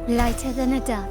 Lighter than a dove.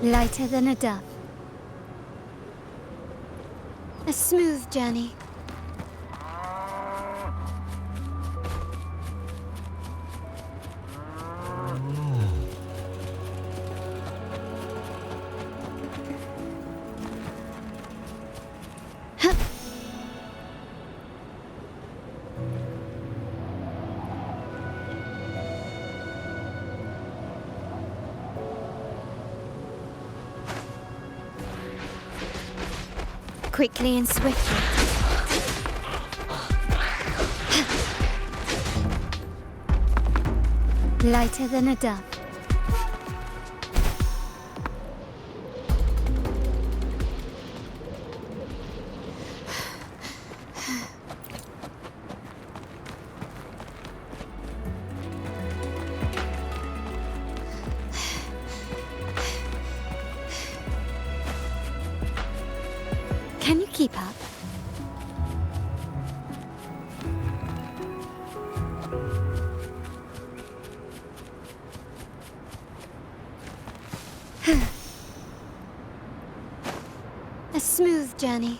Lighter than a dove. A smooth journey. Quickly and swiftly. Lighter than a dove. Can you keep up? A smooth journey.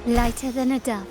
Lighter than a dove.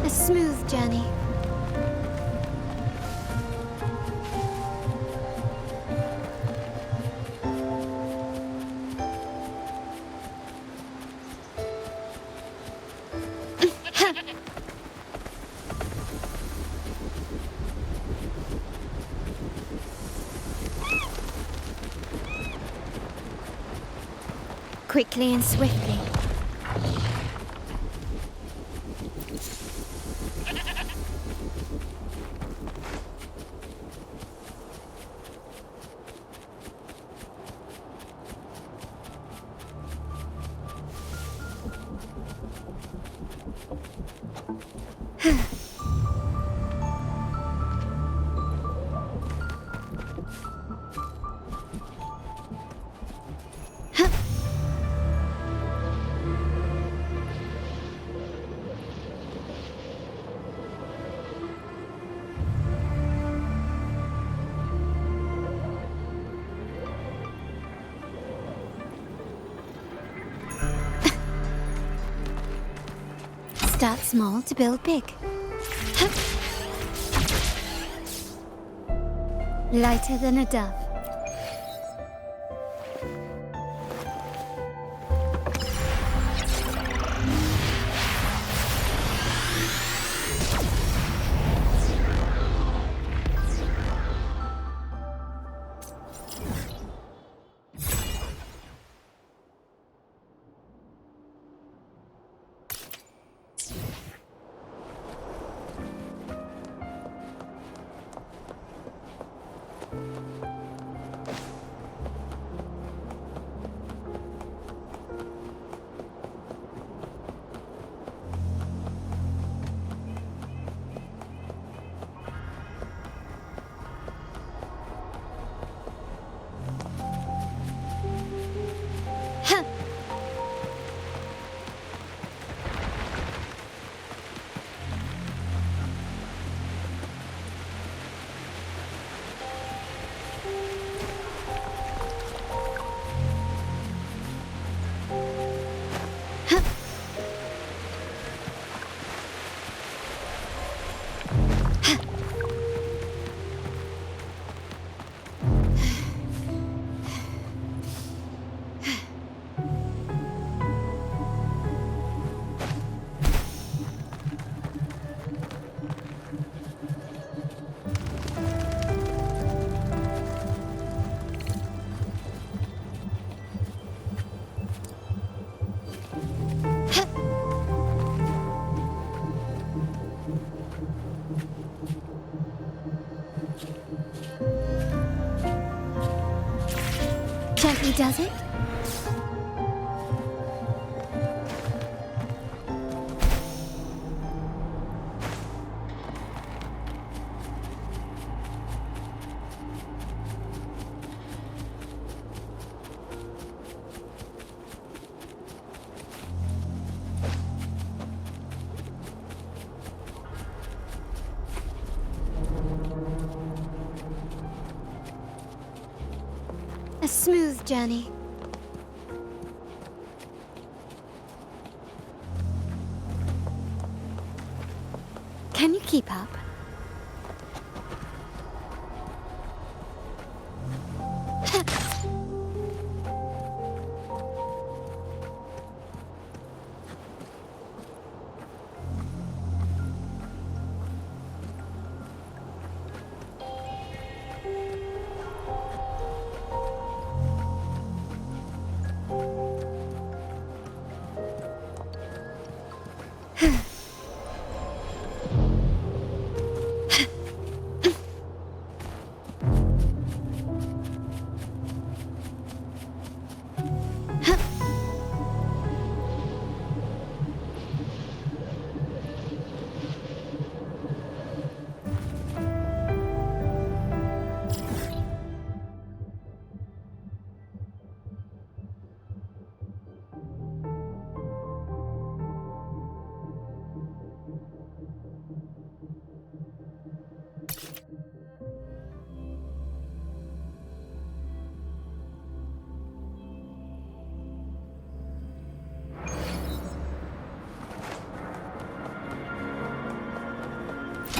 A smooth journey. Quickly and swiftly. Start small to build big. Lighter than a dove. Gently does it? A smooth journey. Can you keep up?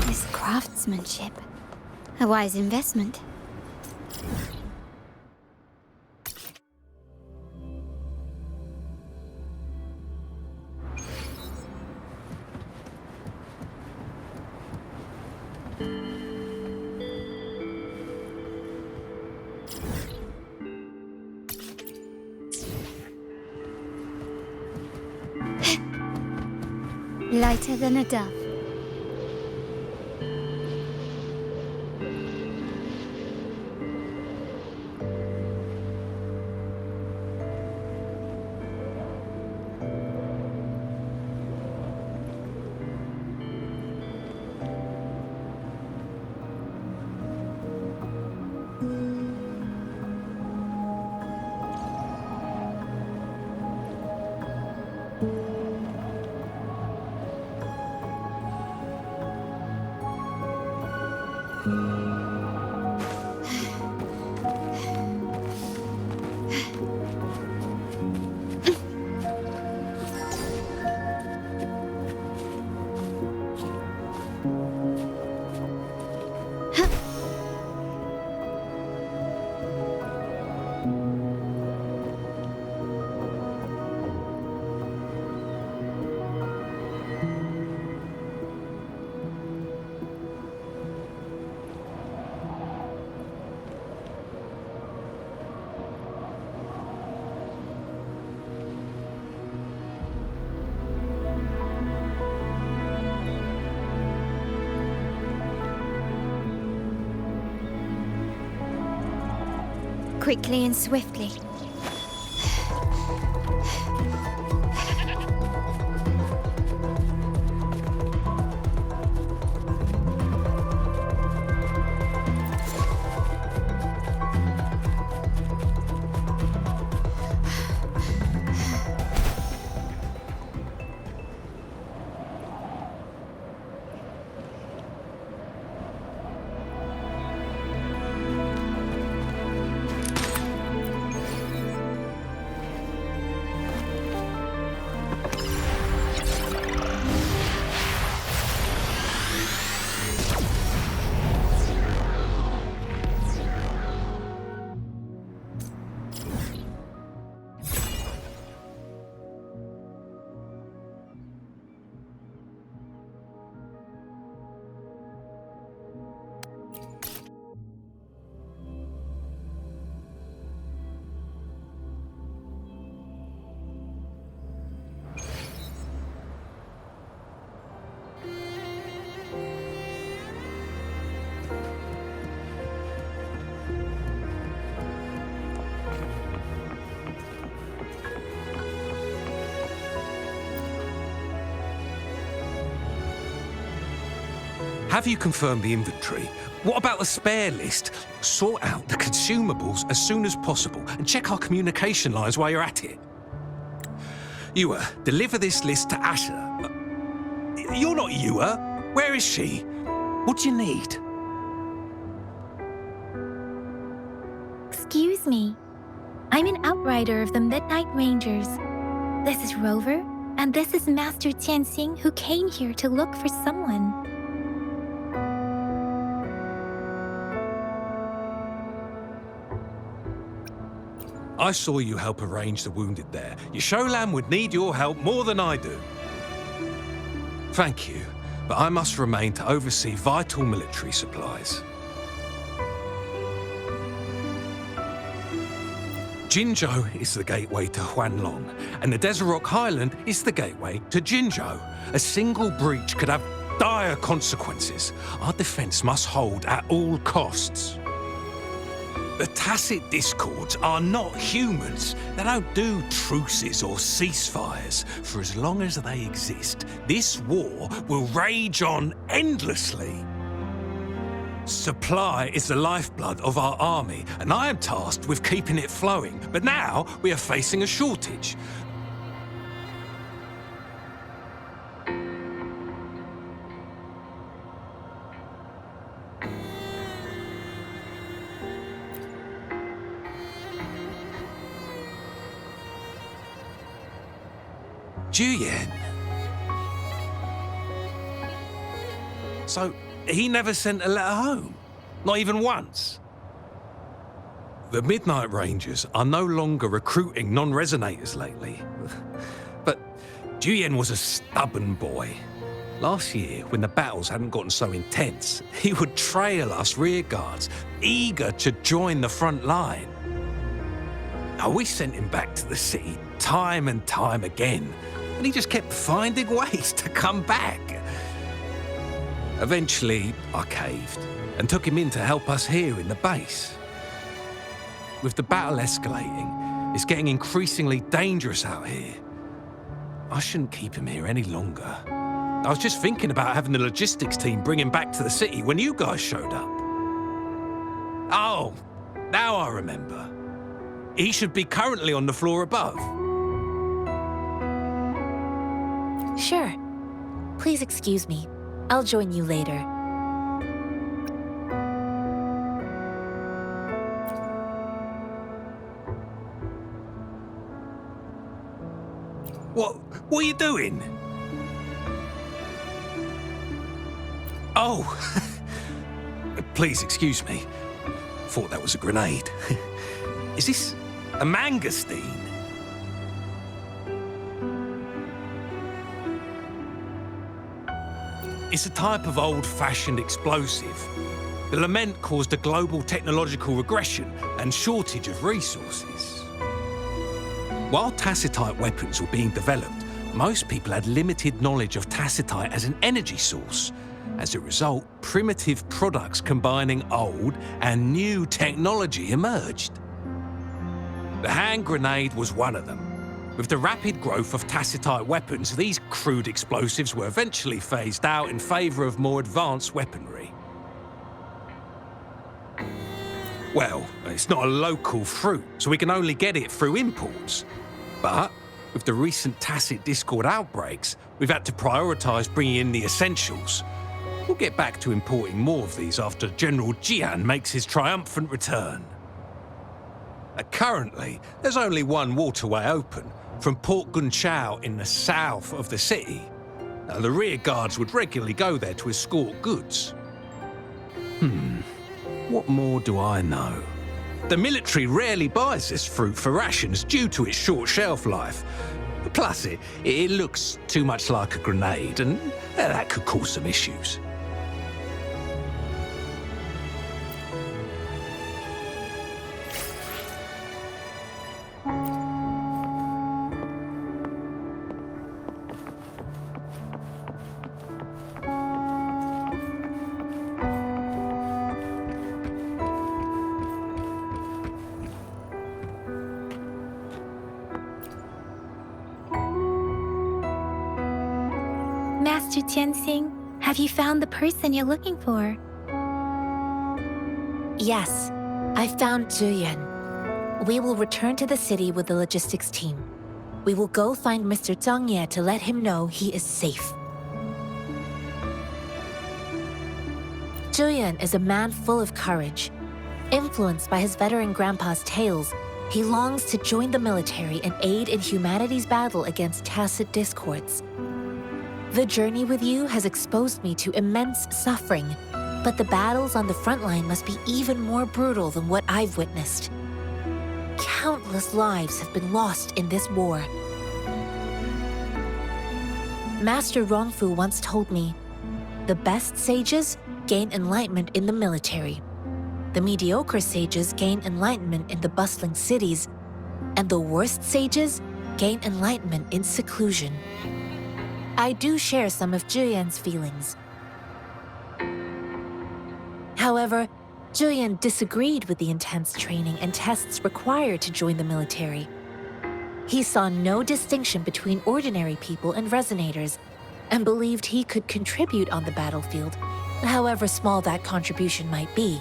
This craftsmanship. A wise investment. Lighter than a dove. quickly and swiftly. Have you confirmed the inventory? What about the spare list? Sort out the consumables as soon as possible and check our communication lines while you're at it. Ewa, deliver this list to Asher. You're not Ewa. Where is she? What do you need? Excuse me. I'm an outrider of the Midnight Rangers. This is Rover, and this is Master Tianxing, who came here to look for someone. I saw you help arrange the wounded there. Your Sholan would need your help more than I do. Thank you, but I must remain to oversee vital military supplies. Jinzhou is the gateway to Huanlong, and the Desert Rock Highland is the gateway to Jinzhou. A single breach could have dire consequences. Our defense must hold at all costs. The Tacit Discords are not humans. They don't do truces or ceasefires. For as long as they exist, this war will rage on endlessly. Supply is the lifeblood of our army, and I am tasked with keeping it flowing. But now we are facing a shortage. Juyen. So, he never sent a letter home? Not even once? The Midnight Rangers are no longer recruiting non-resonators lately. But Juyen was a stubborn boy. Last year, when the battles hadn't gotten so intense, he would trail us rearguards, eager to join the front line. Now, we sent him back to the city time and time again, and he just kept finding ways to come back. Eventually, I caved and took him in to help us here in the base. With the battle escalating, it's getting increasingly dangerous out here. I shouldn't keep him here any longer. I was just thinking about having the logistics team bring him back to the city when you guys showed up. Oh, now I remember. He should be currently on the floor above. Sure. Please excuse me. I'll join you later. What are you doing? Oh, please excuse me. Thought that was a grenade. Is this a mangosteen? It's a type of old-fashioned explosive. The lament caused a global technological regression and shortage of resources. While tacitite weapons were being developed, most people had limited knowledge of tacitite as an energy source. As a result, primitive products combining old and new technology emerged. The hand grenade was one of them. With the rapid growth of Tacitite weapons, these crude explosives were eventually phased out in favour of more advanced weaponry. Well, it's not a local fruit, so we can only get it through imports. But with the recent Tacit Discord outbreaks, we've had to prioritise bringing in the essentials. We'll get back to importing more of these after General Jian makes his triumphant return. Currently, there's only one waterway open, from Port Gunchao in the south of the city. Now, the rear guards would regularly go there to escort goods. What more do I know? The military rarely buys this fruit for rations due to its short shelf life. Plus, it looks too much like a grenade, and that could cause some issues. Master Tianxing, have you found the person you're looking for? Yes, I found Zhuyan. We will return to the city with the logistics team. We will go find Mr. Zhang Ye to let him know he is safe. Zhuyan is a man full of courage. Influenced by his veteran grandpa's tales, he longs to join the military and aid in humanity's battle against Tacit discords. The journey with you has exposed me to immense suffering, but the battles on the front line must be even more brutal than what I've witnessed. Countless lives have been lost in this war. Master Rongfu once told me, the best sages gain enlightenment in the military. The mediocre sages gain enlightenment in the bustling cities, and the worst sages gain enlightenment in seclusion. I do share some of Zhuyan's feelings. However, Zhuyan disagreed with the intense training and tests required to join the military. He saw no distinction between ordinary people and resonators, and believed he could contribute on the battlefield, however small that contribution might be.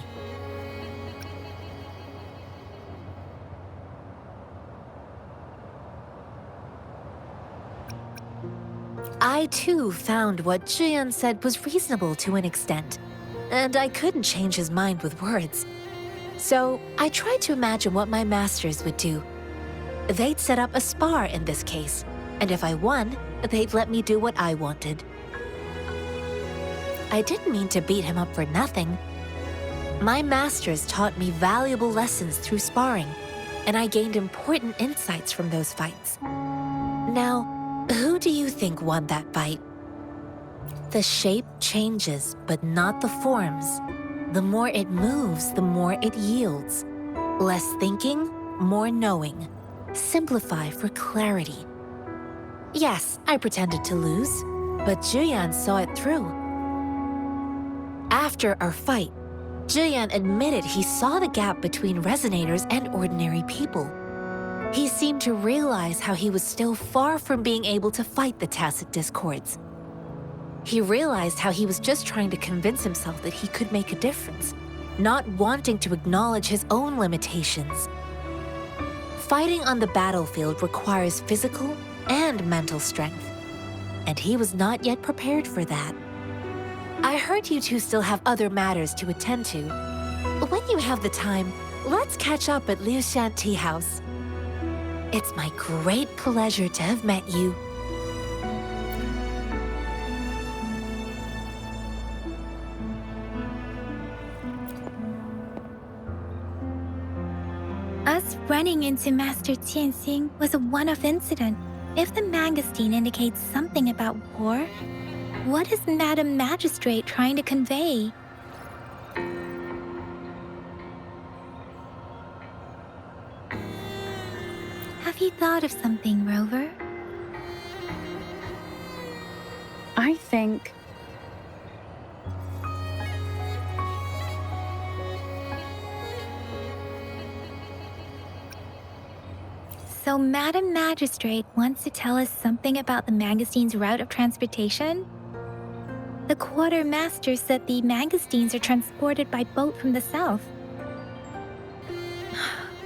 I too found what Zhuyan said was reasonable to an extent, and I couldn't change his mind with words. So I tried to imagine what my masters would do. They'd set up a spar in this case, and if I won, they'd let me do what I wanted. I didn't mean to beat him up for nothing. My masters taught me valuable lessons through sparring, and I gained important insights from those fights. Now, who do you think won that fight? The shape changes, but not the forms. The more it moves, the more it yields. Less thinking, more knowing. Simplify for clarity. Yes, I pretended to lose, but Zhuyan saw it through. After our fight, Zhuyan admitted he saw the gap between resonators and ordinary people. He seemed to realize how he was still far from being able to fight the Tacit discords. He realized how he was just trying to convince himself that he could make a difference, not wanting to acknowledge his own limitations. Fighting on the battlefield requires physical and mental strength, and he was not yet prepared for that. I heard you two still have other matters to attend to. When you have the time, let's catch up at Liu Shan Tea House. It's my great pleasure to have met you. Us running into Master Tianxing was a one-off incident. If the Mangosteen indicates something about war, what is Madam Magistrate trying to convey? Have you thought of something, Rover? I think So Madam Magistrate wants to tell us something about the Mangastene's route of transportation? The quartermaster said the Mangastenes are transported by boat from the south.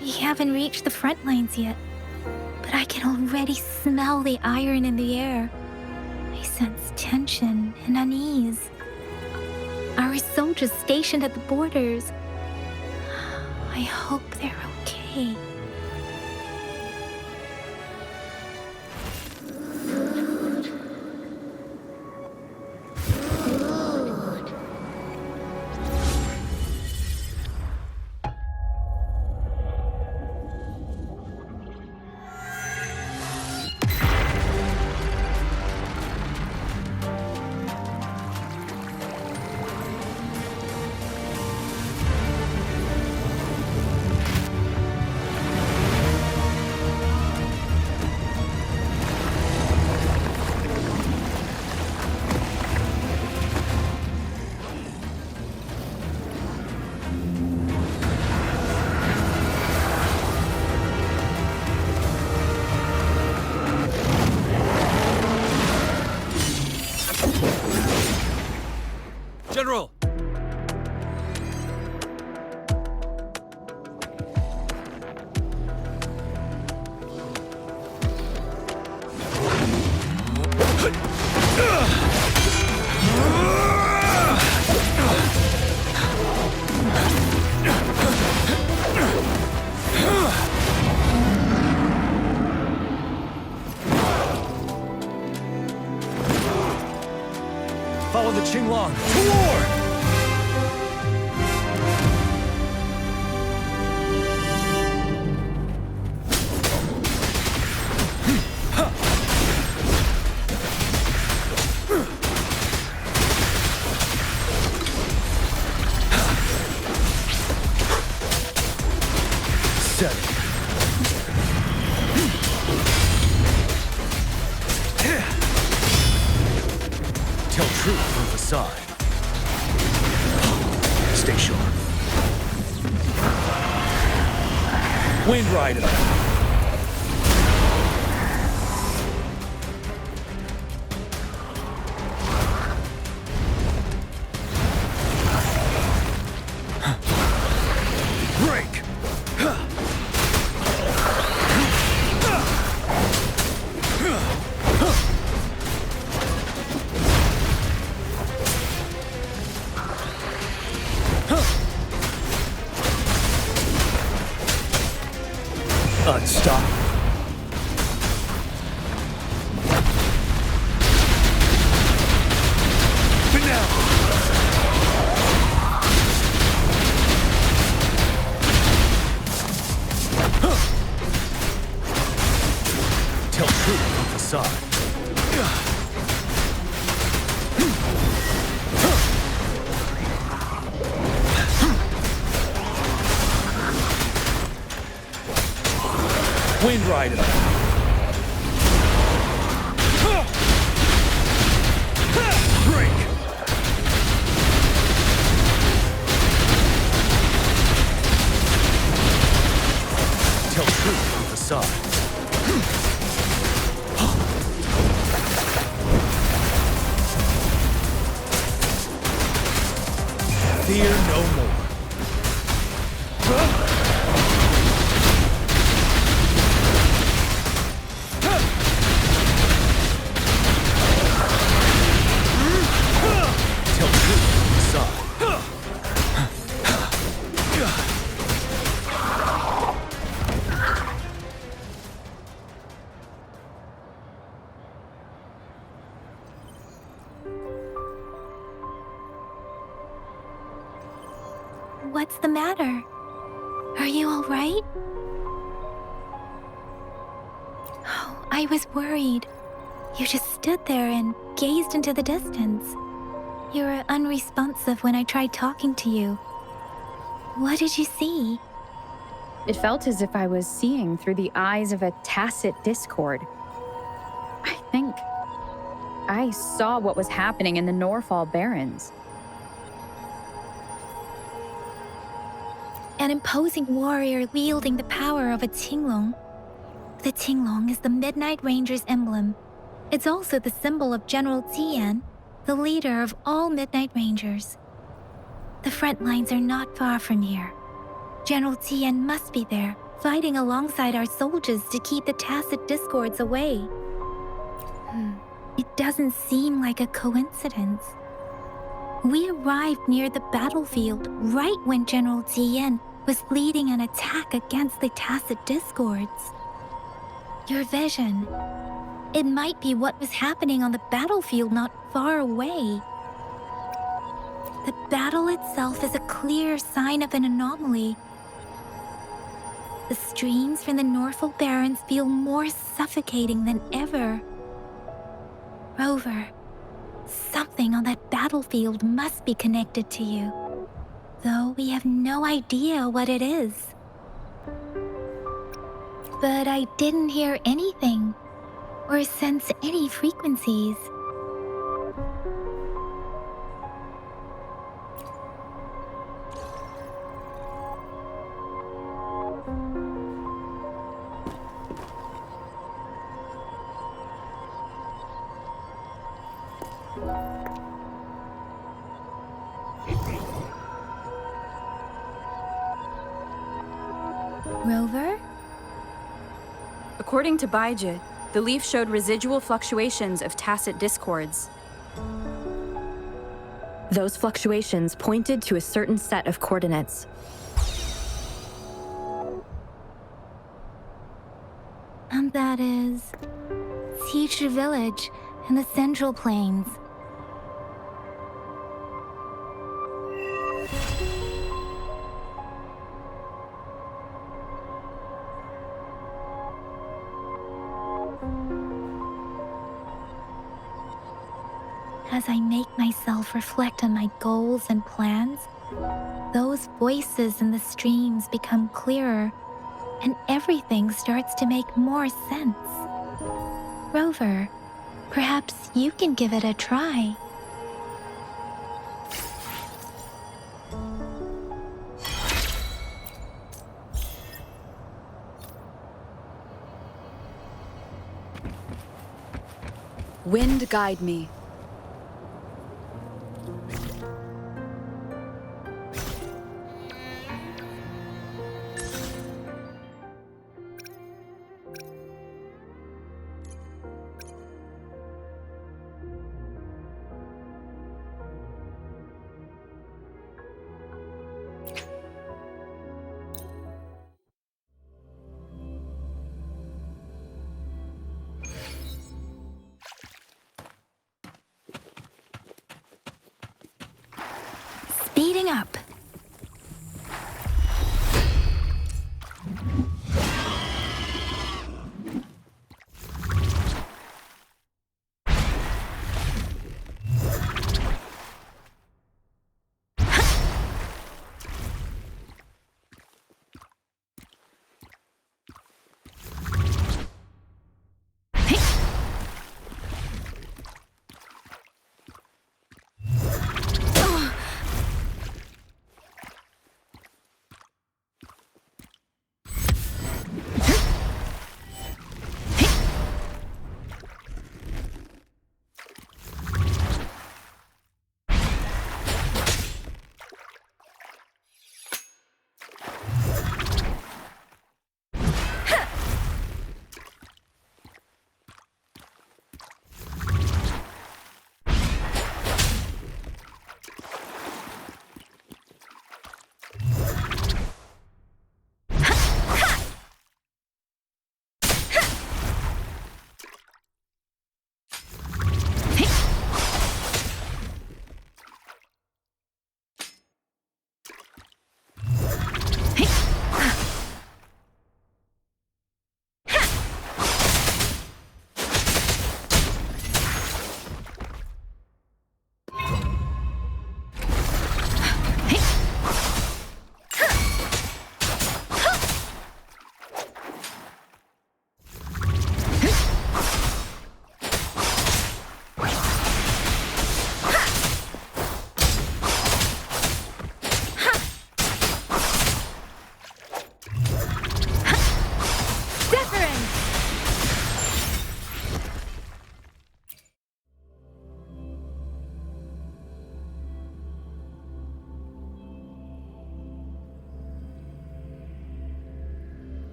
We haven't reached the front lines yet, but I can already smell the iron in the air. I sense tension and unease. Our soldiers stationed at the borders. I hope they're okay. General! Follow the Qinglong to war! Set it. Tell truth from facade. Stay sharp. Wind Rider. Break. Unstoppable. But now. Tell truth from facade. Wind Rider. Break. Tell truth from facade. Fear no more. Tell truth from facade. What's the matter? Are you all right? Oh, I was worried. You just stood there and gazed into the distance. You were unresponsive when I tried talking to you. What did you see? It felt as if I was seeing through the eyes of a tacit discord. I think I saw what was happening in the Norfall Barrens. An imposing warrior wielding the power of a Qinglong. The Tinglong is the Midnight Ranger's emblem. It's also the symbol of General Tian, the leader of all Midnight Rangers. The front lines are not far from here. General Tian must be there, fighting alongside our soldiers to keep the Tacit Discords away. It doesn't seem like a coincidence. We arrived near the battlefield right when General Tian was leading an attack against the Tacit Discords. Your vision. It might be what was happening on the battlefield not far away. The battle itself is a clear sign of an anomaly. The streams from the Norfolk Barrens feel more suffocating than ever. Rover, something on that battlefield must be connected to you, though we have no idea what it is. But I didn't hear anything or sense any frequencies. Rover? According to Baiji, the leaf showed residual fluctuations of tacit discords. Those fluctuations pointed to a certain set of coordinates. And that is Teacher Village in the Central Plains. As I make myself reflect on my goals and plans, those voices in the streams become clearer, and everything starts to make more sense. Rover, perhaps you can give it a try. Wind guide me. Speeding up.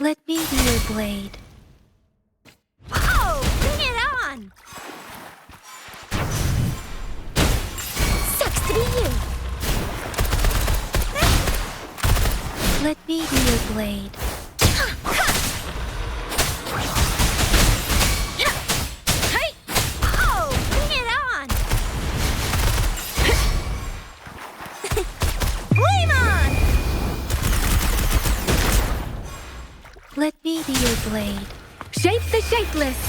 Let me be your blade. Oh, bring it on! Sucks to be you. Let me be your blade. Oh, bring it on! Flame on! Let me be your blade. Shape the shapeless!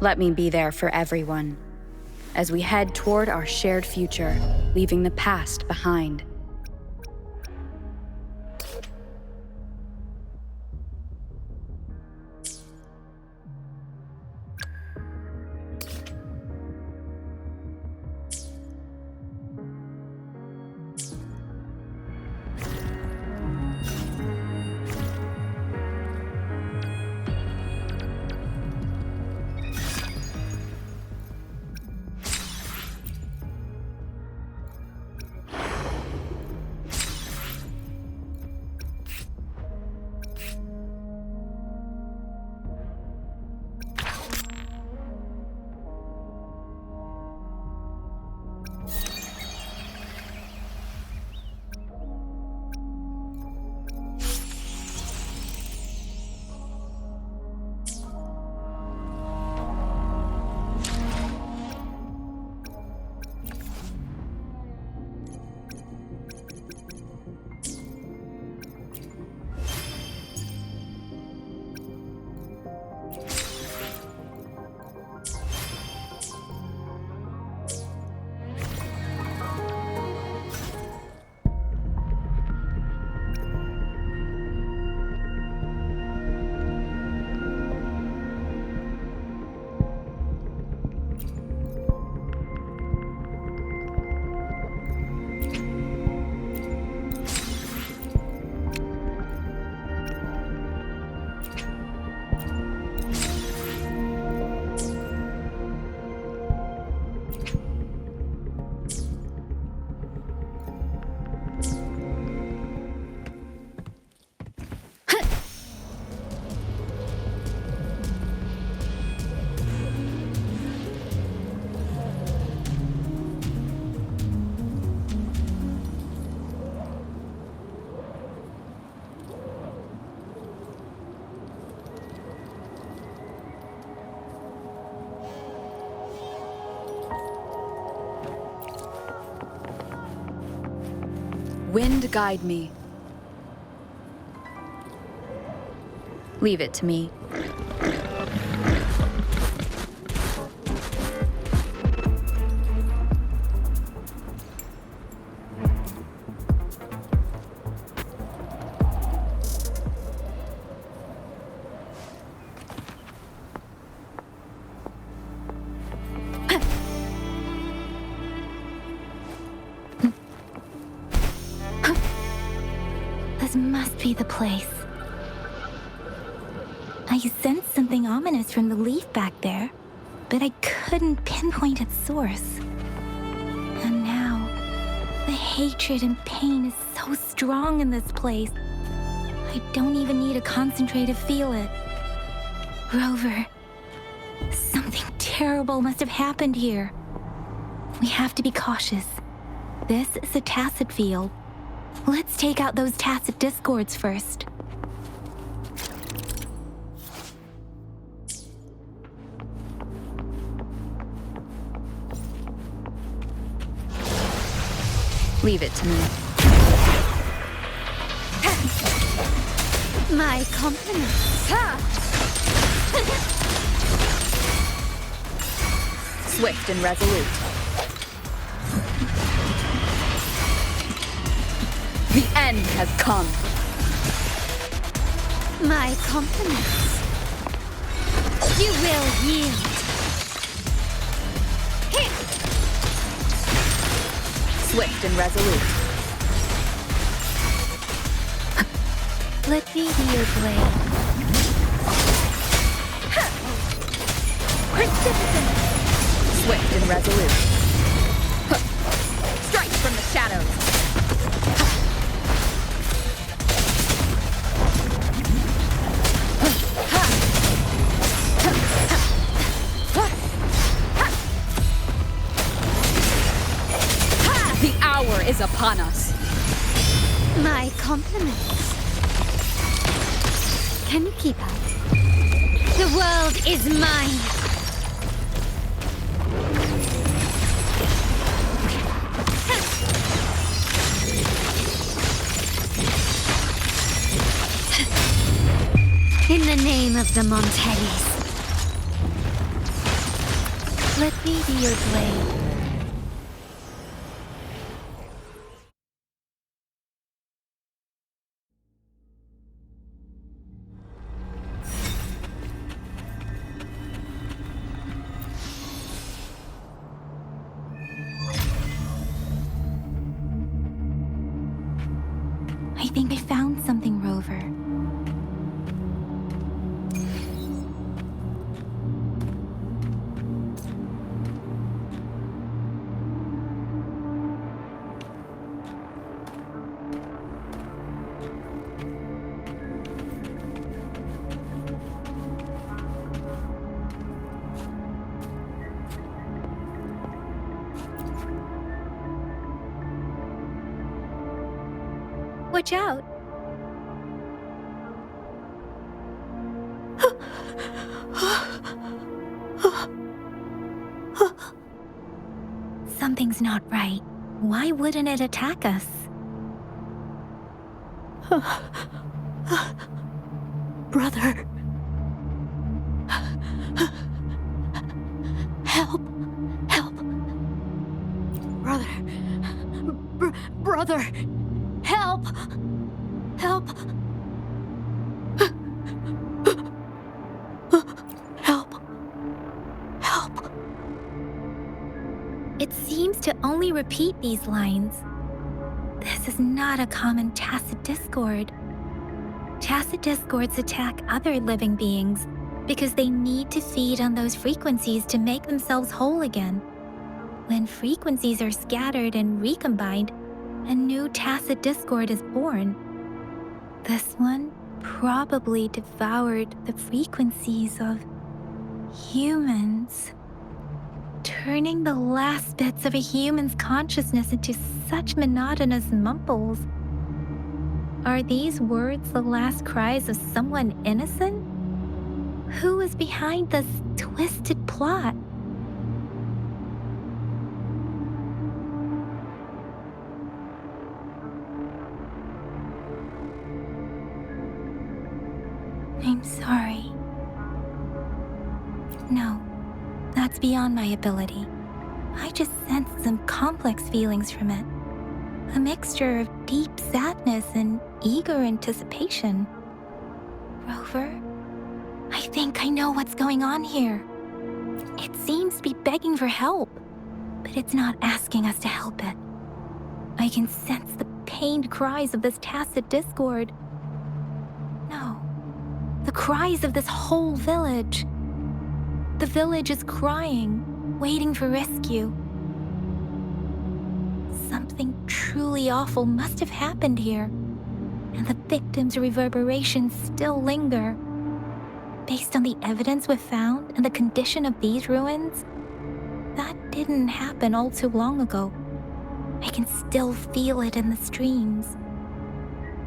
Let me be there for everyone, as we head toward our shared future, leaving the past behind. Wind guide me. Leave it to me. This must be the place. I sensed something ominous from the leaf back there, but I couldn't pinpoint its source. And now, the hatred and pain is so strong in this place. I don't even need to concentrate to feel it. Rover, something terrible must have happened here. We have to be cautious. This is a tacit field. Let's take out those tacit discords first. Leave it to me. My compliments. Swift and resolute. The end has come. My compliments. You will yield. Here. Swift and resolute. Let me be your blade. Precipitous. Swift and resolute. Strike from the shadows. The hour is upon us. My compliments. Can you keep up? The world is mine. In the name of the Montellis. Let me be your blade. I think I found something, Rover. Watch out! Something's not right. Why wouldn't it attack us? Brother. Help. Help. Brother. Brother. Help. Help. Help. Help. It seems to only repeat these lines. This is not a common tacit discord. Tacit discords attack other living beings because they need to feed on those frequencies to make themselves whole again. When frequencies are scattered and recombined, a new tacit discord is born. This one probably devoured the frequencies of humans, turning the last bits of a human's consciousness into such monotonous mumbles. Are these words the last cries of someone innocent? Who is behind this twisted plot? I'm sorry. No, that's beyond my ability. I just sensed some complex feelings from it. A mixture of deep sadness and eager anticipation. Rover, I think I know what's going on here. It seems to be begging for help, but it's not asking us to help it. I can sense the pained cries of this tacit discord. No, the cries of this whole village. The village is crying, waiting for rescue. Something truly awful must have happened here, and the victims' reverberations still linger. Based on the evidence we've found and the condition of these ruins, that didn't happen all too long ago. I can still feel it in the streams.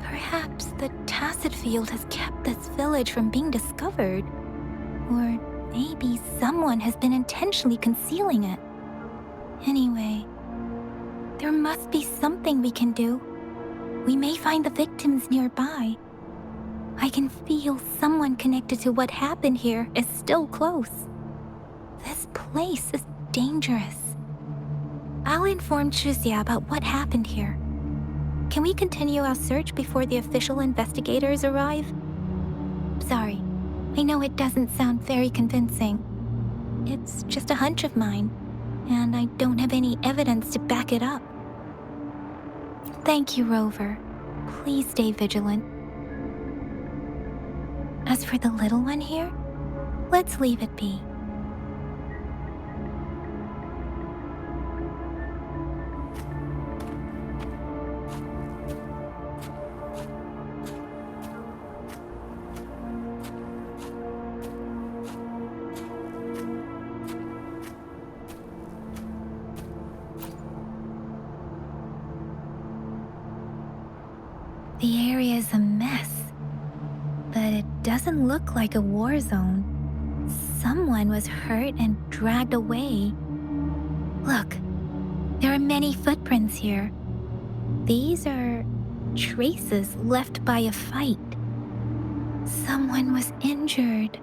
Perhaps the tacit field has kept this village from being discovered, or maybe someone has been intentionally concealing it. Anyway, there must be something we can do. We may find the victims nearby. I can feel someone connected to what happened here is still close. This place is dangerous. I'll inform Chuzia about what happened here. Can we continue our search before the official investigators arrive? Sorry. I know it doesn't sound very convincing. It's just a hunch of mine, and I don't have any evidence to back it up. Thank you, Rover. Please stay vigilant. As for the little one here, let's leave it be. The area is a mess, but it doesn't look like a war zone. Someone was hurt and dragged away. Look, there are many footprints here. These are traces left by a fight. Someone was injured.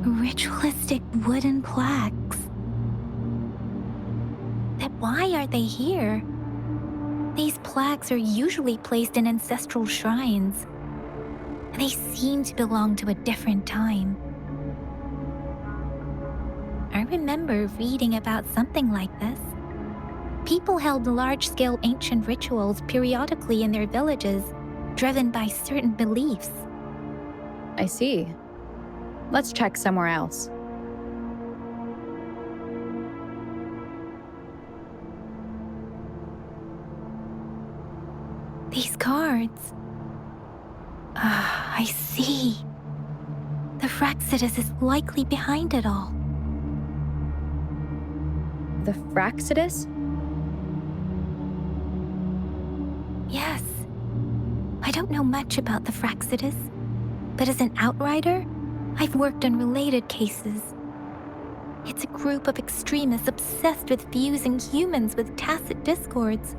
Ritualistic wooden plaques. But why are they here? These plaques are usually placed in ancestral shrines. They seem to belong to a different time. I remember reading about something like this. People held large-scale ancient rituals periodically in their villages, driven by certain beliefs. I see. Let's check somewhere else. These cards. Ah, I see. The Fraxidus is likely behind it all. The Fraxidus? Yes. I don't know much about the Fraxidus, but as an outrider, I've worked on related cases. It's a group of extremists obsessed with fusing humans with tacit discords.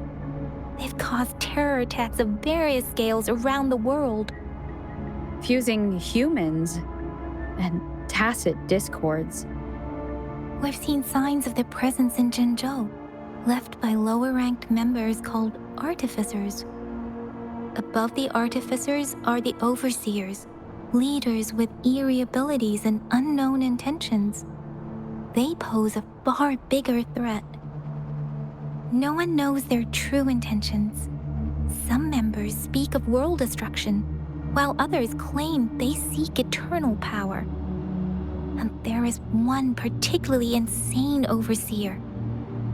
They've caused terror attacks of various scales around the world. Fusing humans and tacit discords. We've seen signs of their presence in Jinzhou, left by lower-ranked members called artificers. Above the artificers are the overseers, leaders with eerie abilities and unknown intentions. They pose a far bigger threat. No one knows their true intentions. Some members speak of world destruction, while others claim they seek eternal power. And there is one particularly insane overseer.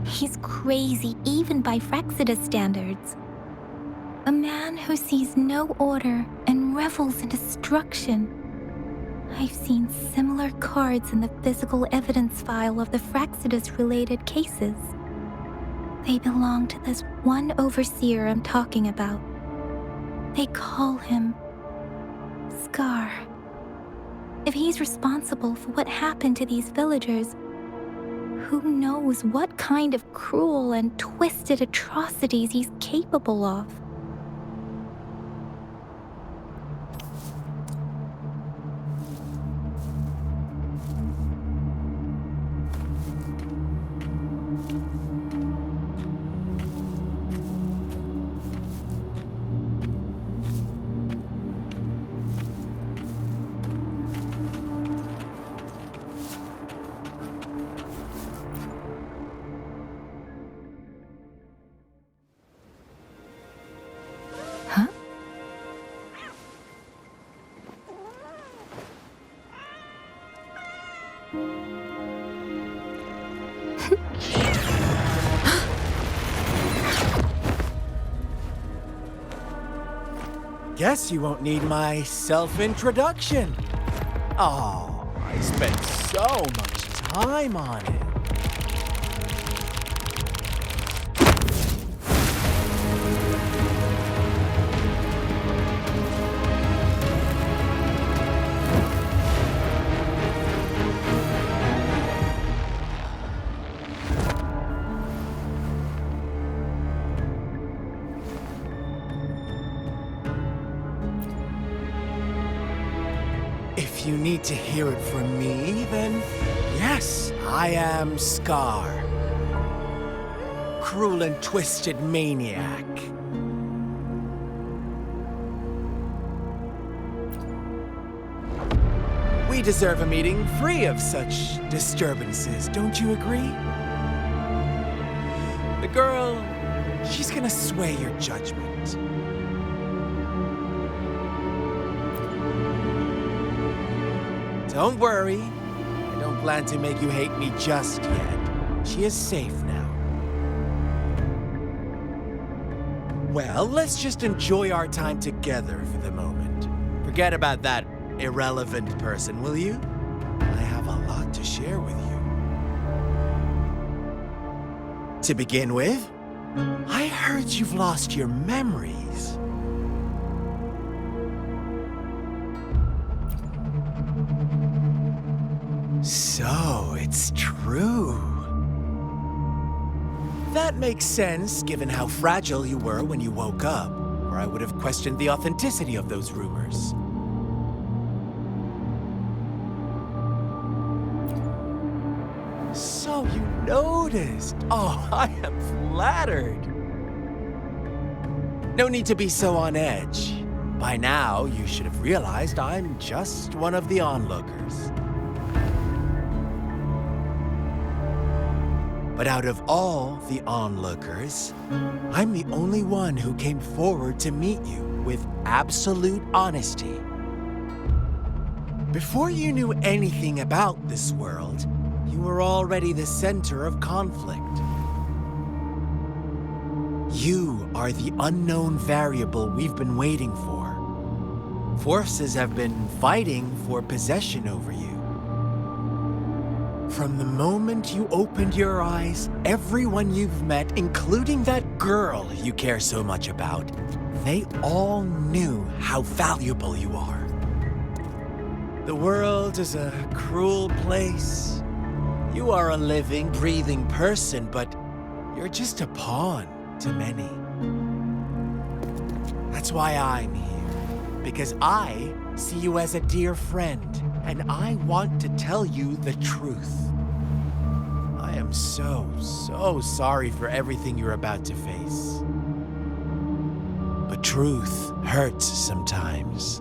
He's crazy even by Fraxidus standards. A man who sees no order and revels in destruction. I've seen similar cards in the physical evidence file of the Fraxidus-related cases. They belong to this one overseer I'm talking about. They call him Scar. If he's responsible for what happened to these villagers, who knows what kind of cruel and twisted atrocities he's capable of? Huh? Guess you won't need my self-introduction. Oh, I spent so much time on it. If you need to hear it from me, then yes, I am Scar. Cruel and twisted maniac. We deserve a meeting free of such disturbances, don't you agree? The girl, she's gonna sway your judgment. Don't worry. I don't plan to make you hate me just yet. She is safe now. Well, let's just enjoy our time together for the moment. Forget about that irrelevant person, will you? I have a lot to share with you. To begin with, I heard you've lost your memories. So, it's true. That makes sense, given how fragile you were when you woke up, or I would have questioned the authenticity of those rumors. So you noticed. Oh, I am flattered. No need to be so on edge. By now, you should have realized I'm just one of the onlookers. But out of all the onlookers, I'm the only one who came forward to meet you with absolute honesty. Before you knew anything about this world, you were already the center of conflict. You are the unknown variable we've been waiting for. Forces have been fighting for possession over you. From the moment you opened your eyes, everyone you've met, including that girl you care so much about, they all knew how valuable you are. The world is a cruel place. You are a living, breathing person, but you're just a pawn to many. That's why I'm here, because I see you as a dear friend. And I want to tell you the truth. I am so sorry for everything you're about to face. But truth hurts sometimes.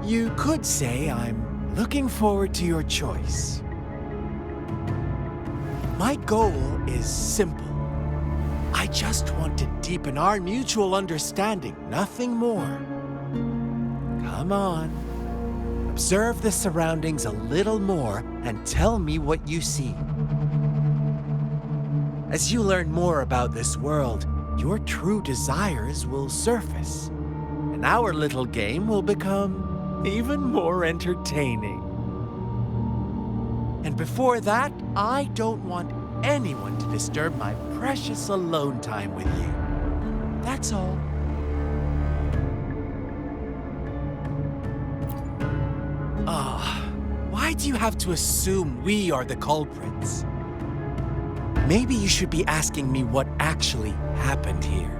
You could say I'm looking forward to your choice. My goal is simple. I just want to deepen our mutual understanding, nothing more. Come on. Observe the surroundings a little more and tell me what you see. As you learn more about this world, your true desires will surface, and our little game will become even more entertaining. And before that, I don't want anyone to disturb my precious alone time with you. That's all. Why do you have to assume we are the culprits? Maybe you should be asking me what actually happened here.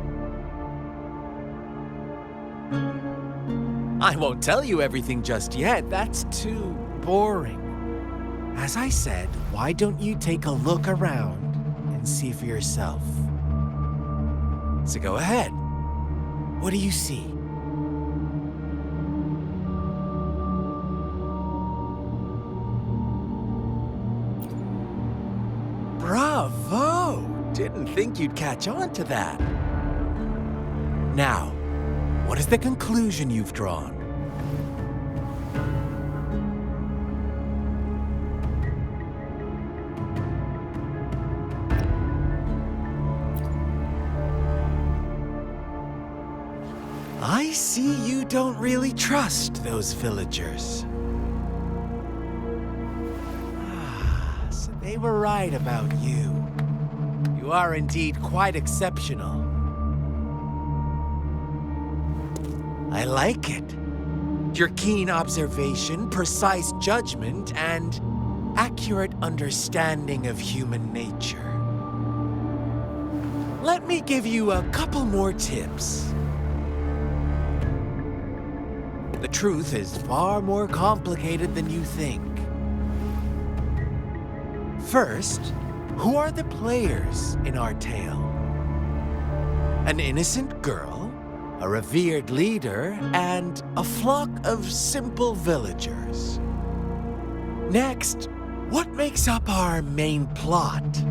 I won't tell you everything just yet. That's too boring. As I said, why don't you take a look around and see for yourself? So go ahead. What do you see? Bravo! Didn't think you'd catch on to that. Now, what is the conclusion you've drawn? see you don't really trust those villagers. So they were right about you. You are indeed quite exceptional. I like it. Your keen observation, precise judgment, and accurate understanding of human nature. Let me give you a couple more tips. The truth is far more complicated than you think. First, who are the players in our tale? An innocent girl, a revered leader, and a flock of simple villagers. Next, what makes up our main plot?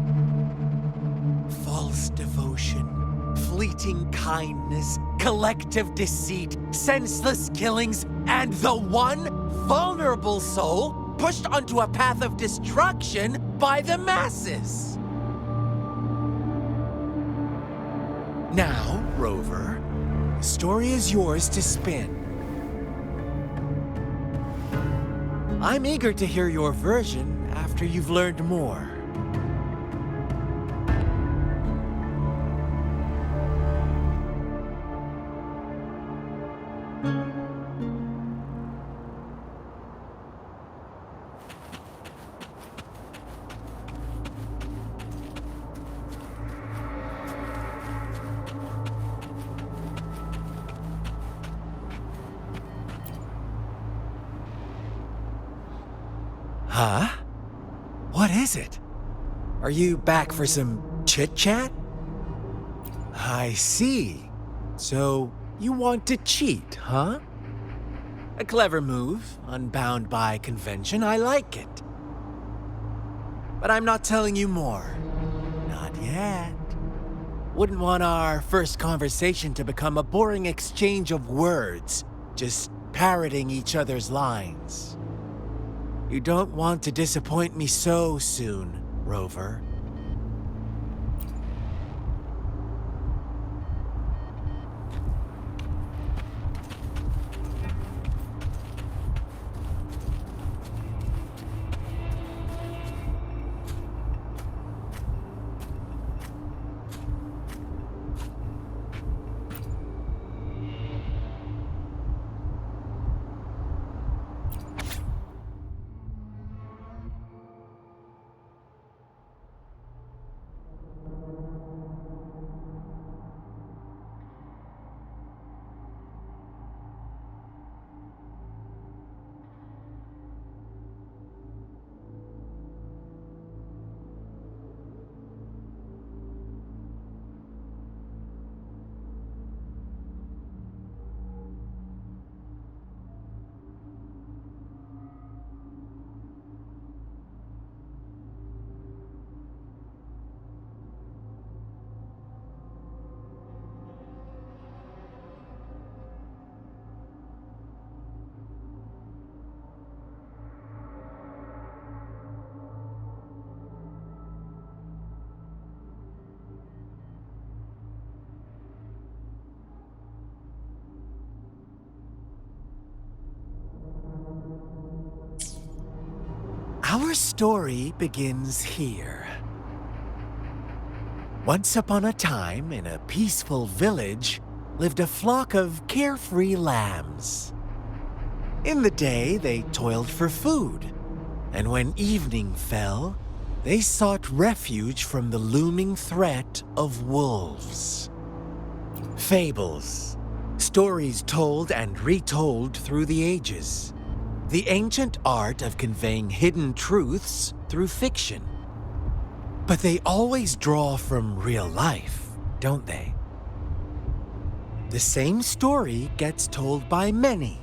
False devotion, fleeting kindness, collective deceit, senseless killings, and the one vulnerable soul pushed onto a path of destruction by the masses. Now, Rover, the story is yours to spin. I'm eager to hear your version after you've learned more. Huh? What is it? Are you back for some chit-chat? I see. So, you want to cheat, huh? A clever move, unbound by convention. I like it. But I'm not telling you more. Not yet. Wouldn't want our first conversation to become a boring exchange of words, just parroting each other's lines. You don't want to disappoint me so soon, Rover. Our story begins here. Once upon a time, in a peaceful village, lived a flock of carefree lambs. In the day, they toiled for food, and when evening fell, they sought refuge from the looming threat of wolves. Fables, stories told and retold through the ages. The ancient art of conveying hidden truths through fiction. But they always draw from real life, don't they? The same story gets told by many,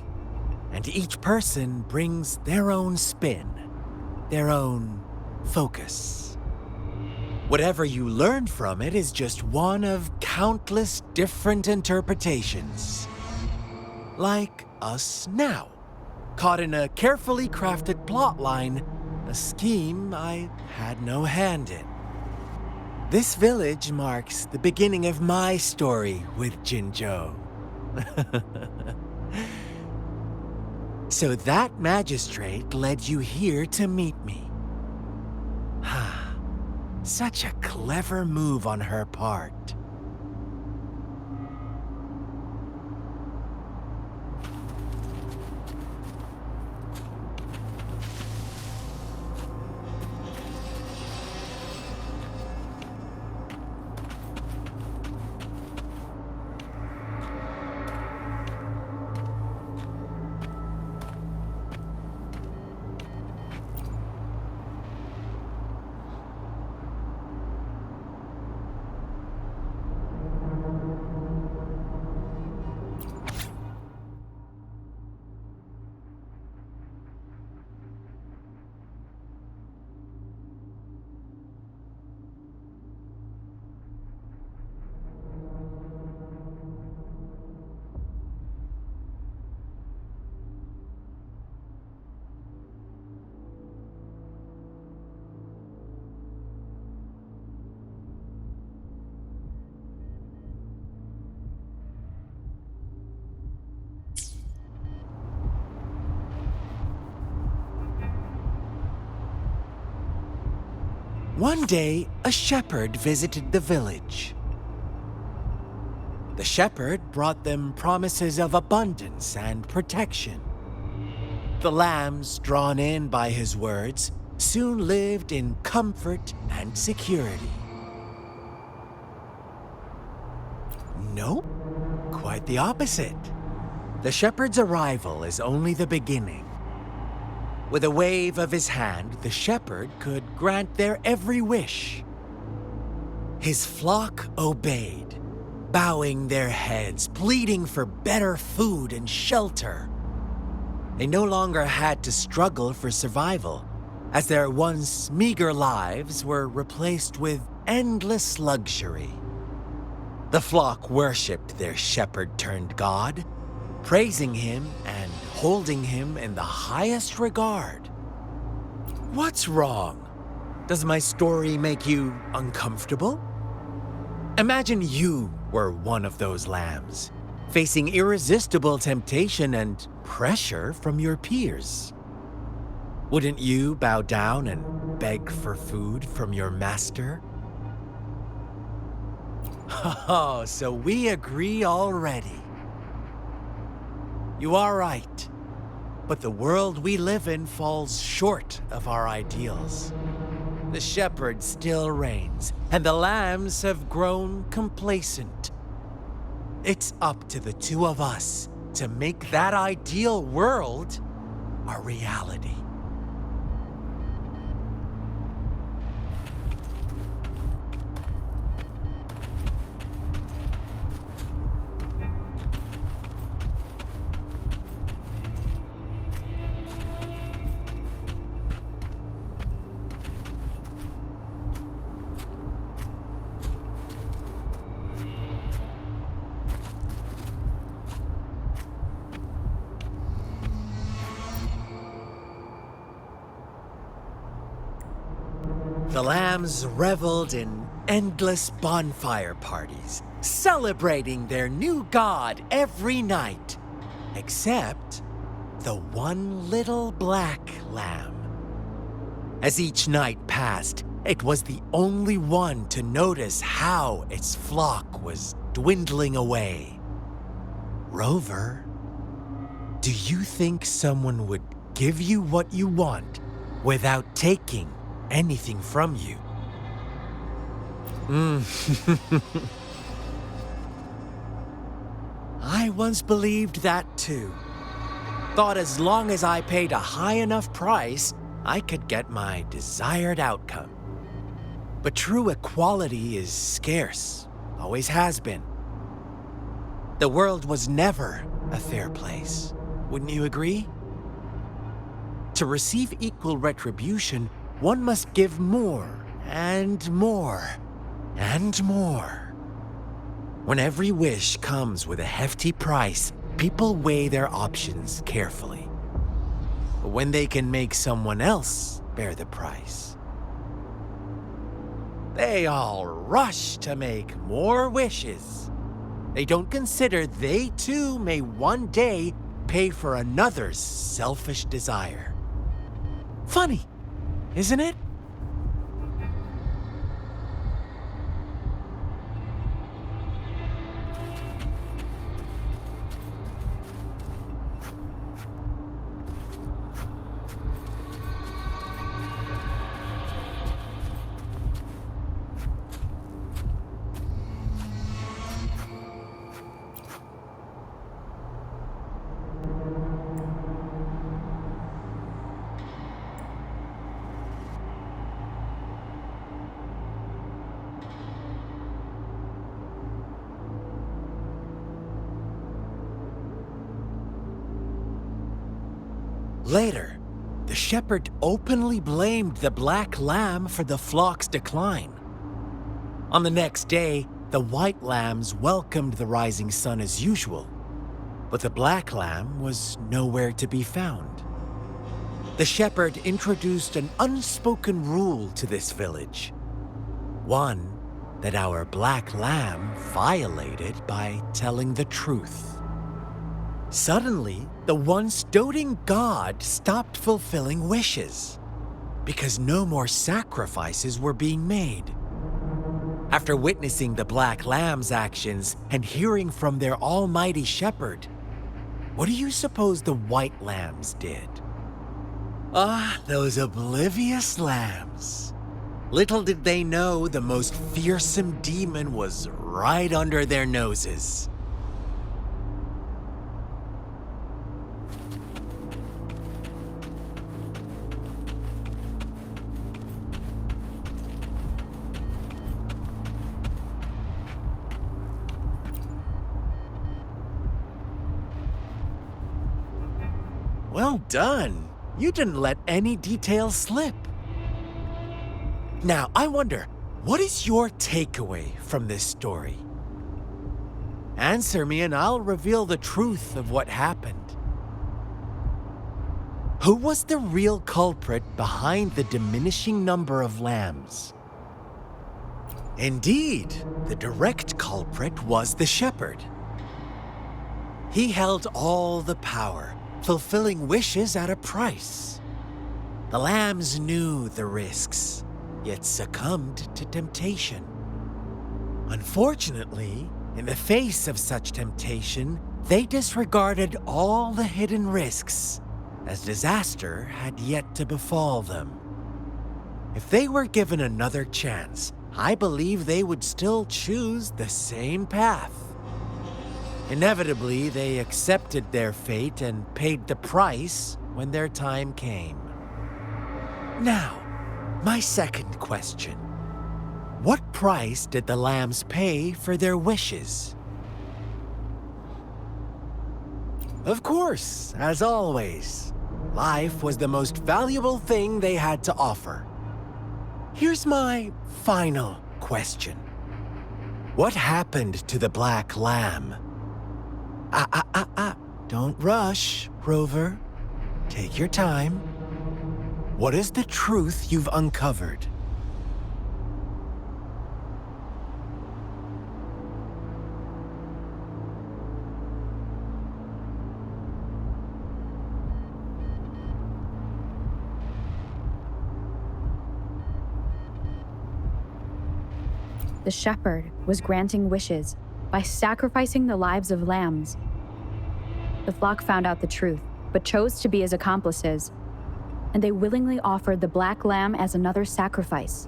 and each person brings their own spin, their own focus. Whatever you learn from it is just one of countless different interpretations. Like us now. Caught in a carefully crafted plotline, a scheme I had no hand in. This village marks the beginning of my story with Jinzhou. So that magistrate led you here to meet me. Such a clever move on her part. One day, a shepherd visited the village. The shepherd brought them promises of abundance and protection. The lambs, drawn in by his words, soon lived in comfort and security. Nope, quite the opposite. The shepherd's arrival is only the beginning. With a wave of his hand, the shepherd could grant their every wish. His flock obeyed, bowing their heads, pleading for better food and shelter. They no longer had to struggle for survival, as their once meager lives were replaced with endless luxury. The flock worshipped their shepherd-turned-god, praising him and holding him in the highest regard. What's wrong? Does my story make you uncomfortable? Imagine you were one of those lambs, facing irresistible temptation and pressure from your peers. Wouldn't you bow down and beg for food from your master? Oh, so we agree already. You are right, but the world we live in falls short of our ideals. The shepherd still reigns, and the lambs have grown complacent. It's up to the two of us to make that ideal world a reality. The lambs reveled in endless bonfire parties, celebrating their new god every night, except the one little black lamb. As each night passed, it was the only one to notice how its flock was dwindling away. Rover, do you think someone would give you what you want without taking anything from you? I once believed that too. Thought as long as I paid a high enough price, I could get my desired outcome. But true equality is scarce, always has been. The world was never a fair place, wouldn't you agree? To receive equal retribution, one must give more and more and more. When every wish comes with a hefty price, people weigh their options carefully. But when they can make someone else bear the price, they all rush to make more wishes. They don't consider they too may one day pay for another's selfish desire. Funny, isn't it? Later, the shepherd openly blamed the black lamb for the flock's decline. On the next day, the white lambs welcomed the rising sun as usual, but the black lamb was nowhere to be found. The shepherd introduced an unspoken rule to this village, one that our black lamb violated by telling the truth. Suddenly, the once doting god stopped fulfilling wishes because no more sacrifices were being made. After witnessing the black lamb's actions and hearing from their almighty shepherd, what do you suppose the white lambs did? Ah, those oblivious lambs. Little did they know the most fearsome demon was right under their noses. Well done. You didn't let any details slip. Now, I wonder, what is your takeaway from this story? Answer me and I'll reveal the truth of what happened. Who was the real culprit behind the diminishing number of lambs? Indeed, the direct culprit was the shepherd. He held all the power, fulfilling wishes at a price. The lambs knew the risks, yet succumbed to temptation. Unfortunately, in the face of such temptation, they disregarded all the hidden risks, as disaster had yet to befall them. If they were given another chance, I believe they would still choose the same path. Inevitably, they accepted their fate and paid the price when their time came. Now, my second question. What price did the lambs pay for their wishes? Of course, as always, life was the most valuable thing they had to offer. Here's my final question. What happened to the black lamb? Don't rush, Rover. Take your time. What is the truth you've uncovered? The shepherd was granting wishes by sacrificing the lives of lambs. The flock found out the truth, but chose to be his accomplices, and they willingly offered the black lamb as another sacrifice.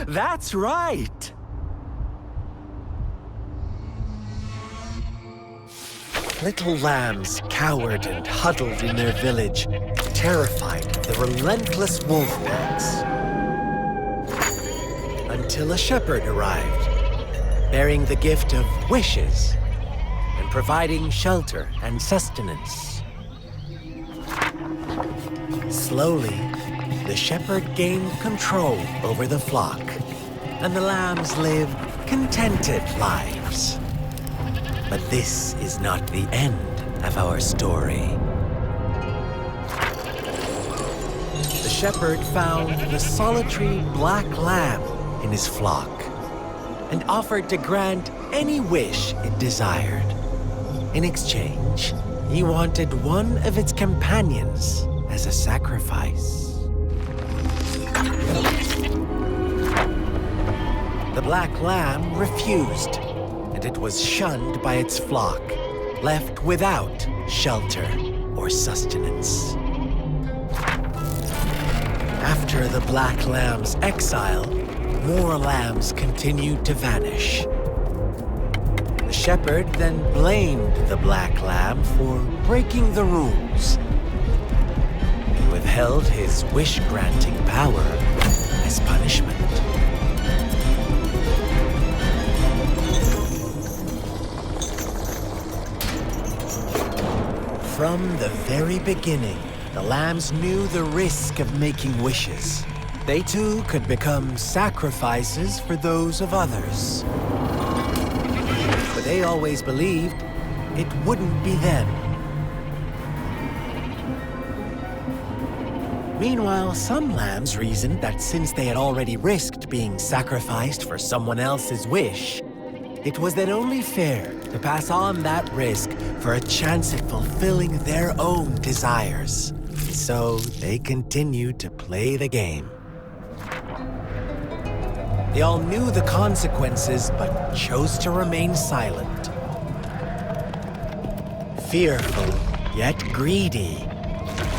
That's right! Little lambs cowered and huddled in their village, terrified of the relentless wolf packs. Until a shepherd arrived, bearing the gift of wishes and providing shelter and sustenance. Slowly, the shepherd gained control over the flock, and the lambs lived contented lives. But this is not the end of our story. The shepherd found the solitary black lamb in his flock and offered to grant any wish it desired. In exchange, he wanted one of its companions as a sacrifice. The black lamb refused, and it was shunned by its flock, left without shelter or sustenance. After the black lamb's exile, more lambs continued to vanish. The shepherd then blamed the black lamb for breaking the rules. He withheld his wish-granting power as punishment. From the very beginning, the lambs knew the risk of making wishes. They too could become sacrifices for those of others. But they always believed it wouldn't be them. Meanwhile, some lambs reasoned that since they had already risked being sacrificed for someone else's wish, it was then only fair to pass on that risk for a chance at fulfilling their own desires. So they continued to play the game. They all knew the consequences, but chose to remain silent. Fearful, yet greedy,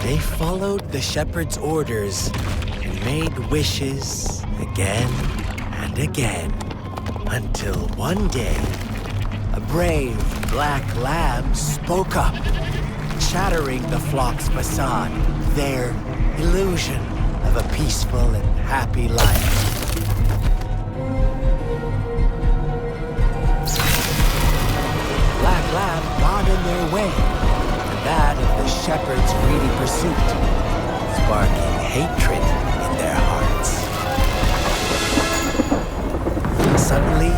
they followed the shepherd's orders and made wishes again and again, until one day, a brave black lamb spoke up, shattering the flock's facade, their illusion of a peaceful and happy life. Black lamb got in their way, and that of the shepherd's greedy pursuit, sparking hatred in their hearts. Suddenly,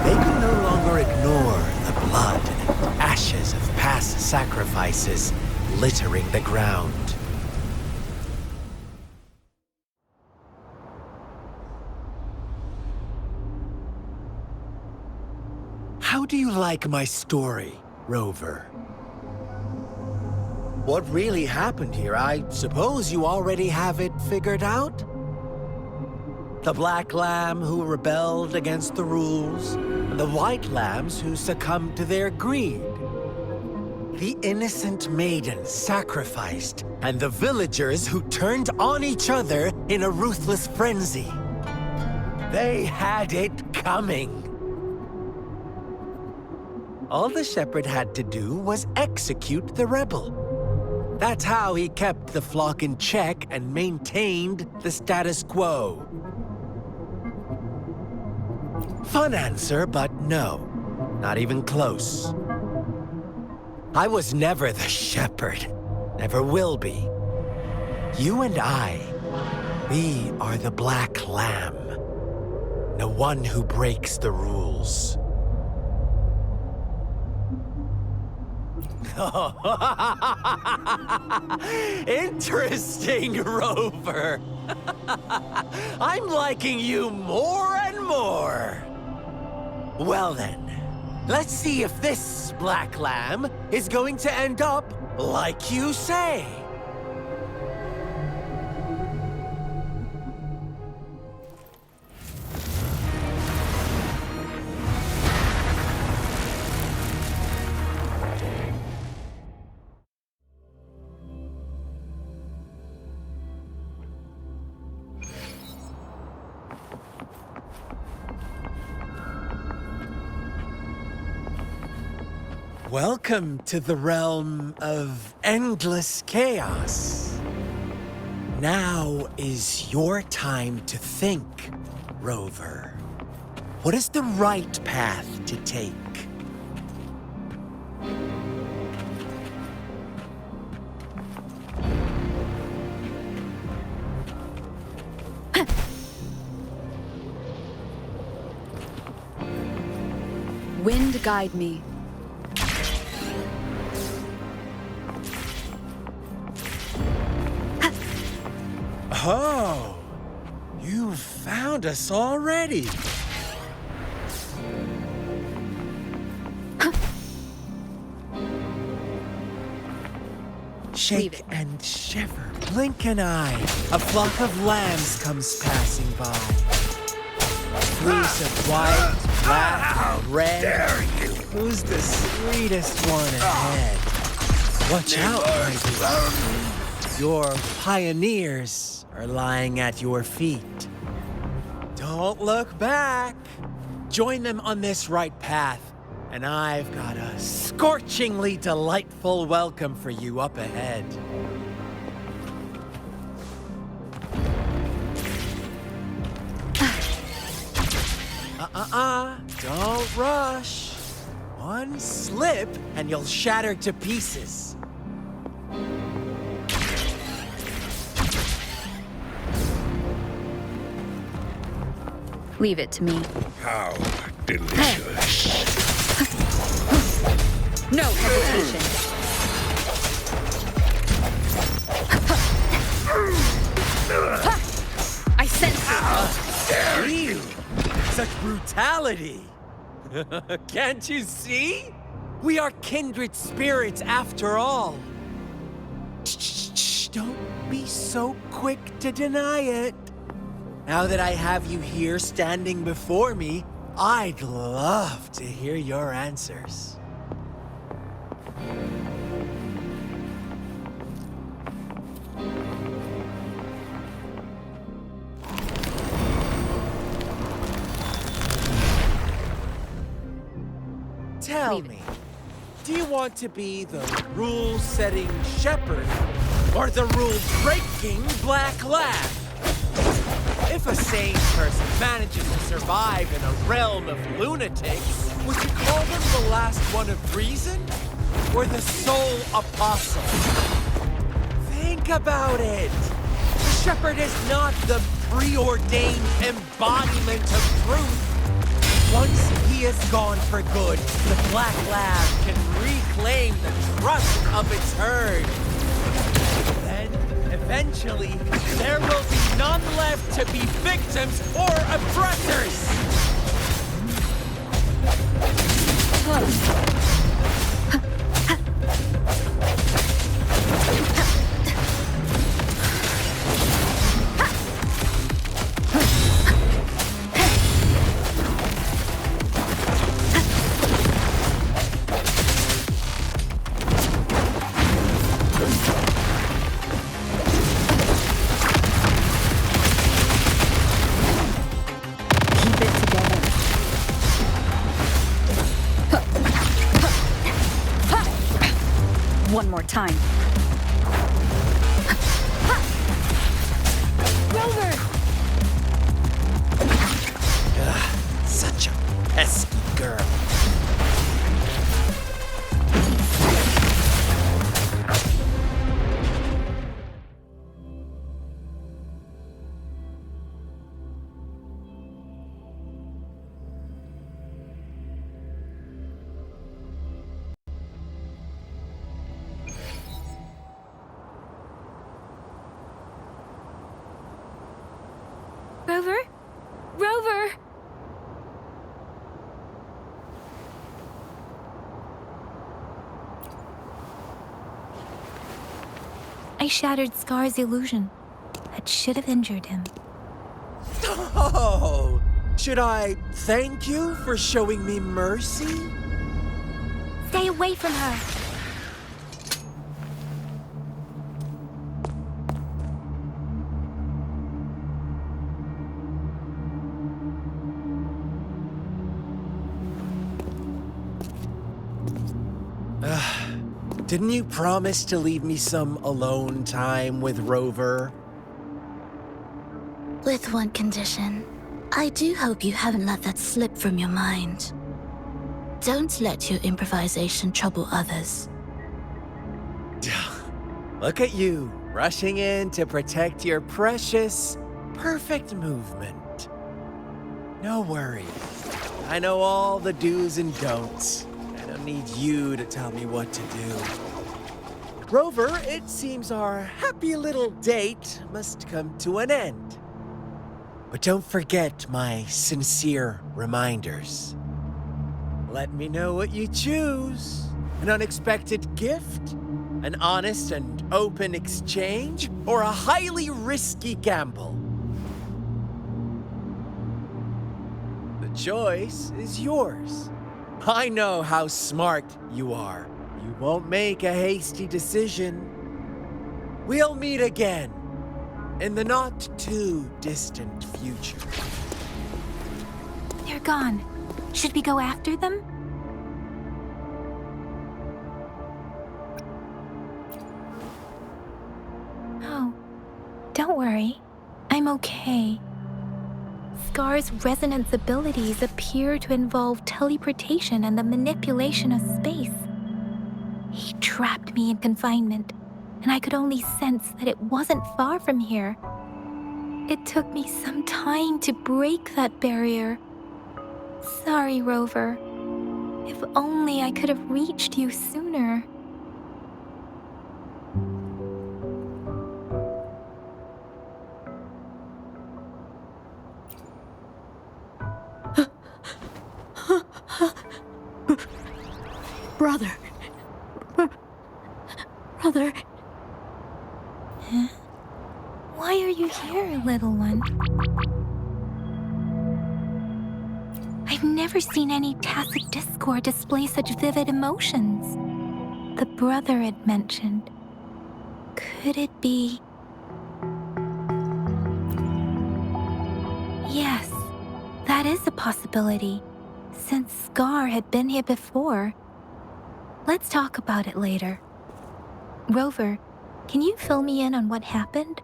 they could no longer ignore the blood and ashes of past sacrifices littering the ground. How do you like my story, Rover? What really happened here? I suppose you already have it figured out? The black lamb who rebelled against the rules, and the white lambs who succumbed to their greed. The innocent maiden sacrificed, and the villagers who turned on each other in a ruthless frenzy. They had it coming. All the shepherd had to do was execute the rebel. That's how he kept the flock in check and maintained the status quo. Fun answer, but no, not even close. I was never the shepherd, never will be. You and I, we are the black lamb, the one who breaks the rules. Interesting, Rover. I'm liking you more and more. Well then, let's see if this black lamb is going to end up like you say. Welcome to the realm of endless chaos. Now is your time to think, Rover. What is the right path to take? Wind guide me. Oh, you found us already. Shake and shiver, blink an eye. A flock of lambs comes passing by. Fleece of white, black, and red. Who's the sweetest one ahead? Watch out, my dear. Your pioneers are lying at your feet. Don't look back. Join them on this right path, and I've got a scorchingly delightful welcome for you up ahead. Don't rush. One slip, and you'll shatter to pieces. Leave it to me. How delicious. No hesitation. I sense it. Ew! Such brutality! Can't you see? We are kindred spirits after all. Shh, don't be so quick to deny it. Now that I have you here standing before me, I'd love to hear your answers. Tell me, do you want to be the rule-setting shepherd or the rule-breaking black lad? If a sane person manages to survive in a realm of lunatics, would you call them the last one of reason or the sole apostle? Think about it. The shepherd is not the preordained embodiment of truth. Once he is gone for good, the Black Lab can reclaim the trust of its herd. Then, eventually, there will be none left to be victims or oppressors! One more time. Rover! Such a pesky girl. Rover? Rover! I shattered Scar's illusion. That should have injured him. Oh, should I thank you for showing me mercy? Stay away from her! Didn't you promise to leave me some alone time with Rover? With one condition. I do hope you haven't let that slip from your mind. Don't let your improvisation trouble others. Look at you, rushing in to protect your precious, perfect movement. No worries. I know all the do's and don'ts. I don't need you to tell me what to do. Rover, it seems our happy little date must come to an end. But don't forget my sincere reminders. Let me know what you choose. An unexpected gift? An honest and open exchange, or a highly risky gamble? The choice is yours. I know how smart you are. You won't make a hasty decision. We'll meet again in the not-too-distant future. They're gone. Should we go after them? Oh, don't worry. I'm okay. Scar's resonance abilities appear to involve teleportation and the manipulation of space. He trapped me in confinement, and I could only sense that it wasn't far from here. It took me some time to break that barrier. Sorry, Rover. If only I could have reached you sooner. Brother. Brother. Huh? Why are you here, little one? I've never seen any tacit discord display such vivid emotions. The brother it mentioned. Could it be... Yes, that is a possibility, since Scar had been here before. Let's talk about it later. Rover, can you fill me in on what happened?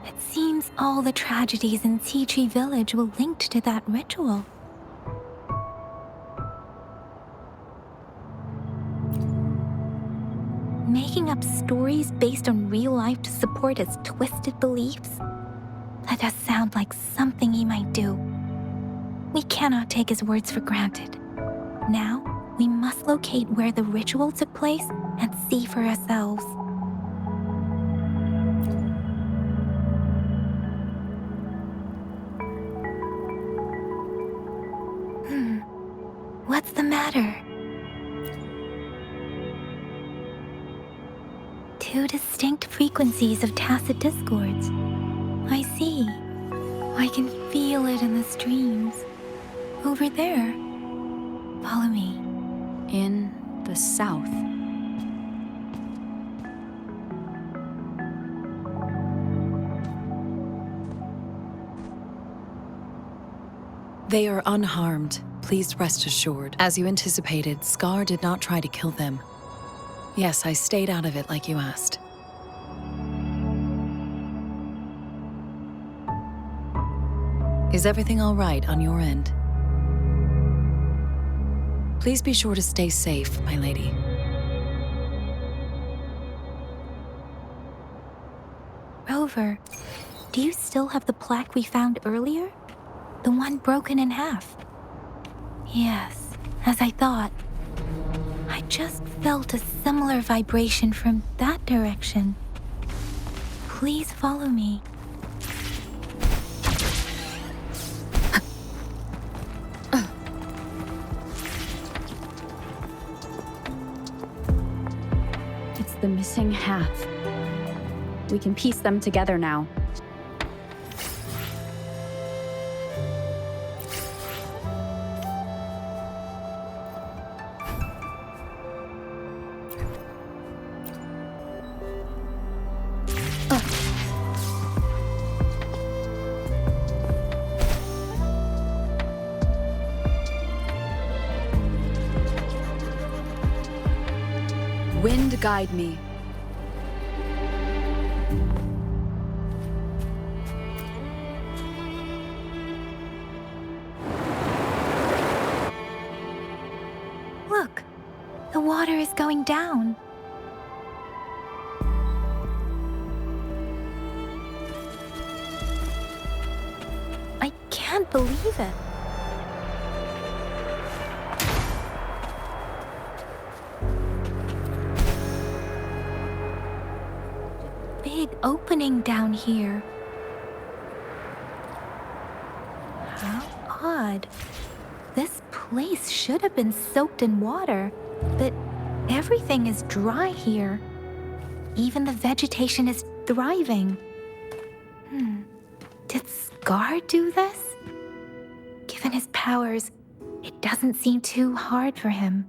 It seems all the tragedies in Tea Tree Village were linked to that ritual. Making up stories based on real life to support his twisted beliefs? That does sound like something he might do. We cannot take his words for granted. Now, we must locate where the ritual took place and see for ourselves. What's the matter? Two distinct frequencies of tacit discords. I see. I can feel it in the streams. Over there. Follow me. In the south. They are unharmed. Please rest assured. As you anticipated, Scar did not try to kill them. Yes, I stayed out of it like you asked. Is everything all right on your end? Please be sure to stay safe, my lady. Rover, do you still have the plaque we found earlier? The one broken in half? Yes, as I thought. I just felt a similar vibration from that direction. Please follow me. It's the missing half. We can piece them together now. Wind guide me. Look, the water is going down. I can't believe it. Big opening down here. How odd. This place should have been soaked in water, but everything is dry here. Even the vegetation is thriving. Did Scar do this? Given his powers, it doesn't seem too hard for him.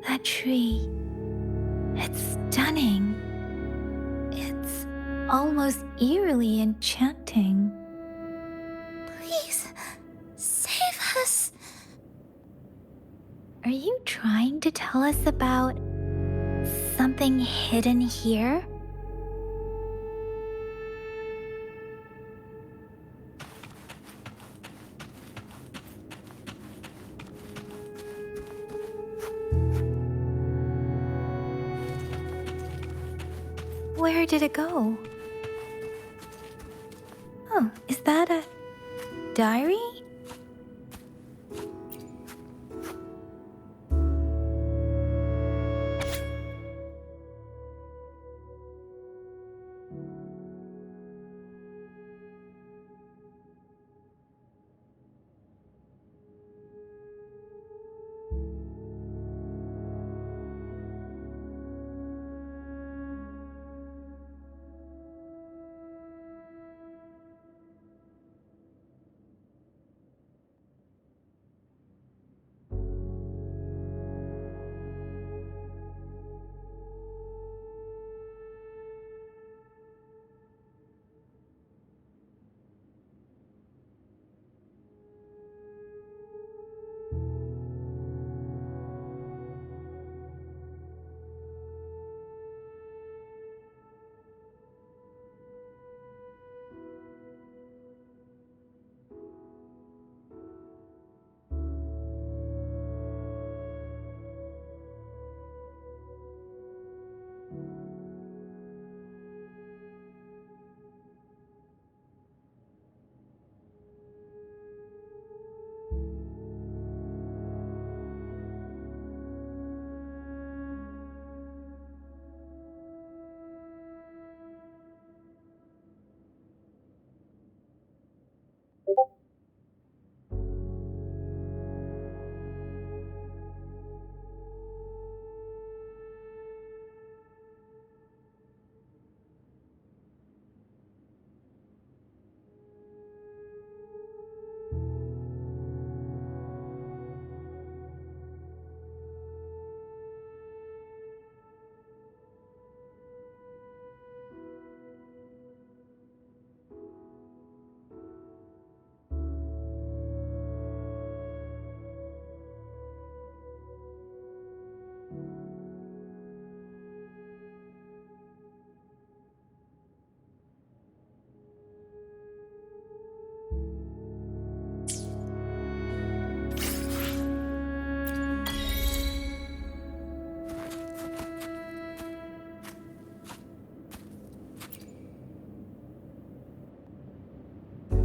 That tree, it's stunning. It's almost eerily enchanting. Please, save us. Are you trying to tell us about something hidden here? Where did it go? Oh, is that a diary?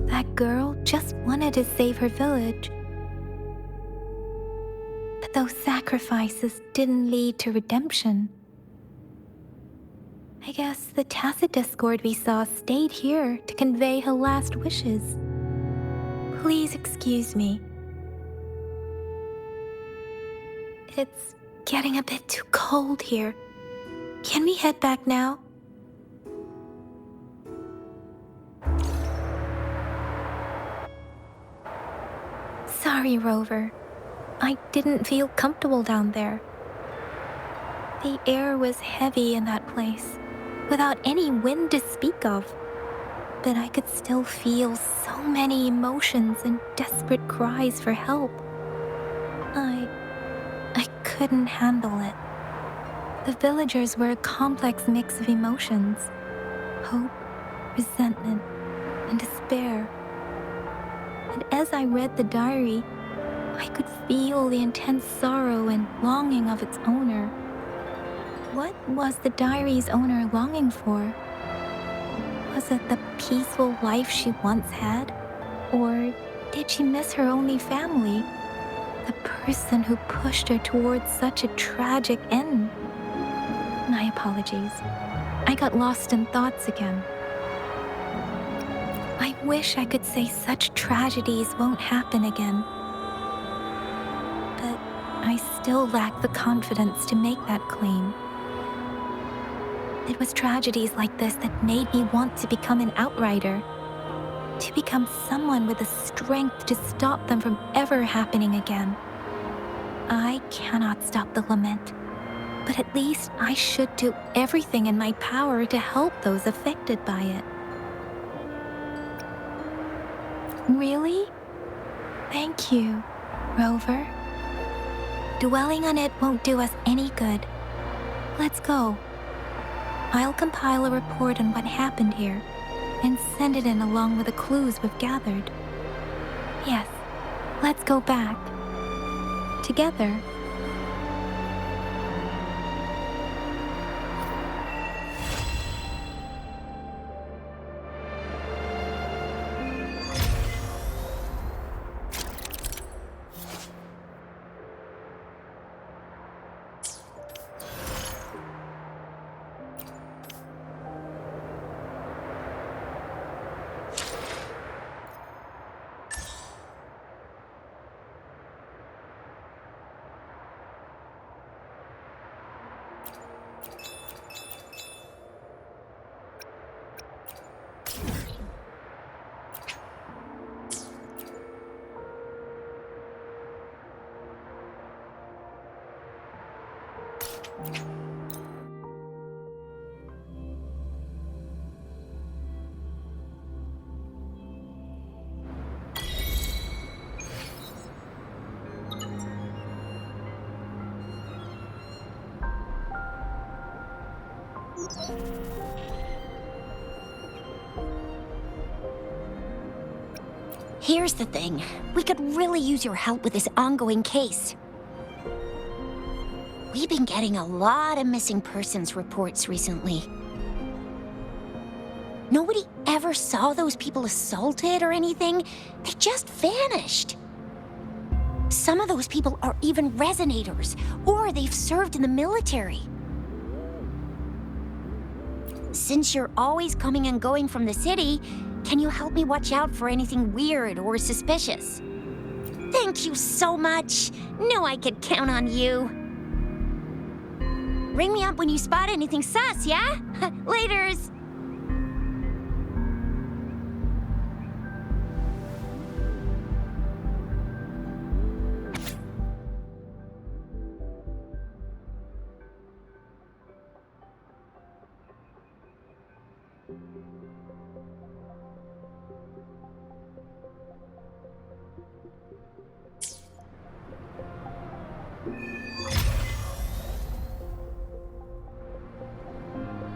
That girl just wanted to save her village. But those sacrifices didn't lead to redemption. I guess the tacit discord we saw stayed here to convey her last wishes. Please excuse me. It's getting a bit too cold here. Can we head back now? Sorry, Rover. I didn't feel comfortable down there. The air was heavy in that place, without any wind to speak of. But I could still feel so many emotions and desperate cries for help. I couldn't handle it. The villagers were a complex mix of emotions: hope, resentment, and despair. And as I read the diary, I could feel the intense sorrow and longing of its owner. What was the diary's owner longing for? Was it the peaceful life she once had? Or did she miss her only family, the person who pushed her towards such a tragic end. My apologies. I got lost in thoughts again. I wish I could say such tragedies won't happen again. But I still lack the confidence to make that claim. It was tragedies like this that made me want to become an outrider. To become someone with the strength to stop them from ever happening again. I cannot stop the lament, but at least I should do everything in my power to help those affected by it. Really? Thank you, Rover. Dwelling on it won't do us any good. Let's go. I'll compile a report on what happened here and send it in along with the clues we've gathered. Yes, let's go back. Together. Here's the thing. We could really use your help with this ongoing case. We've been getting a lot of missing persons reports recently. Nobody ever saw those people assaulted or anything. They just vanished. Some of those people are even resonators, or they've served in the military. Since you're always coming and going from the city, can you help me watch out for anything weird or suspicious? Thank you so much. Knew I could count on you. Ring me up when you spot anything sus, yeah? Laters.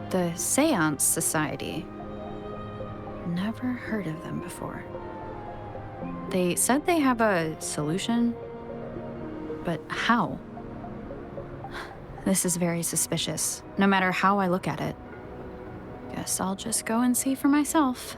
The Seance Society. Never heard of them before. They said they have a solution, but how? This is very suspicious, no matter how I look at it. Guess I'll just go and see for myself.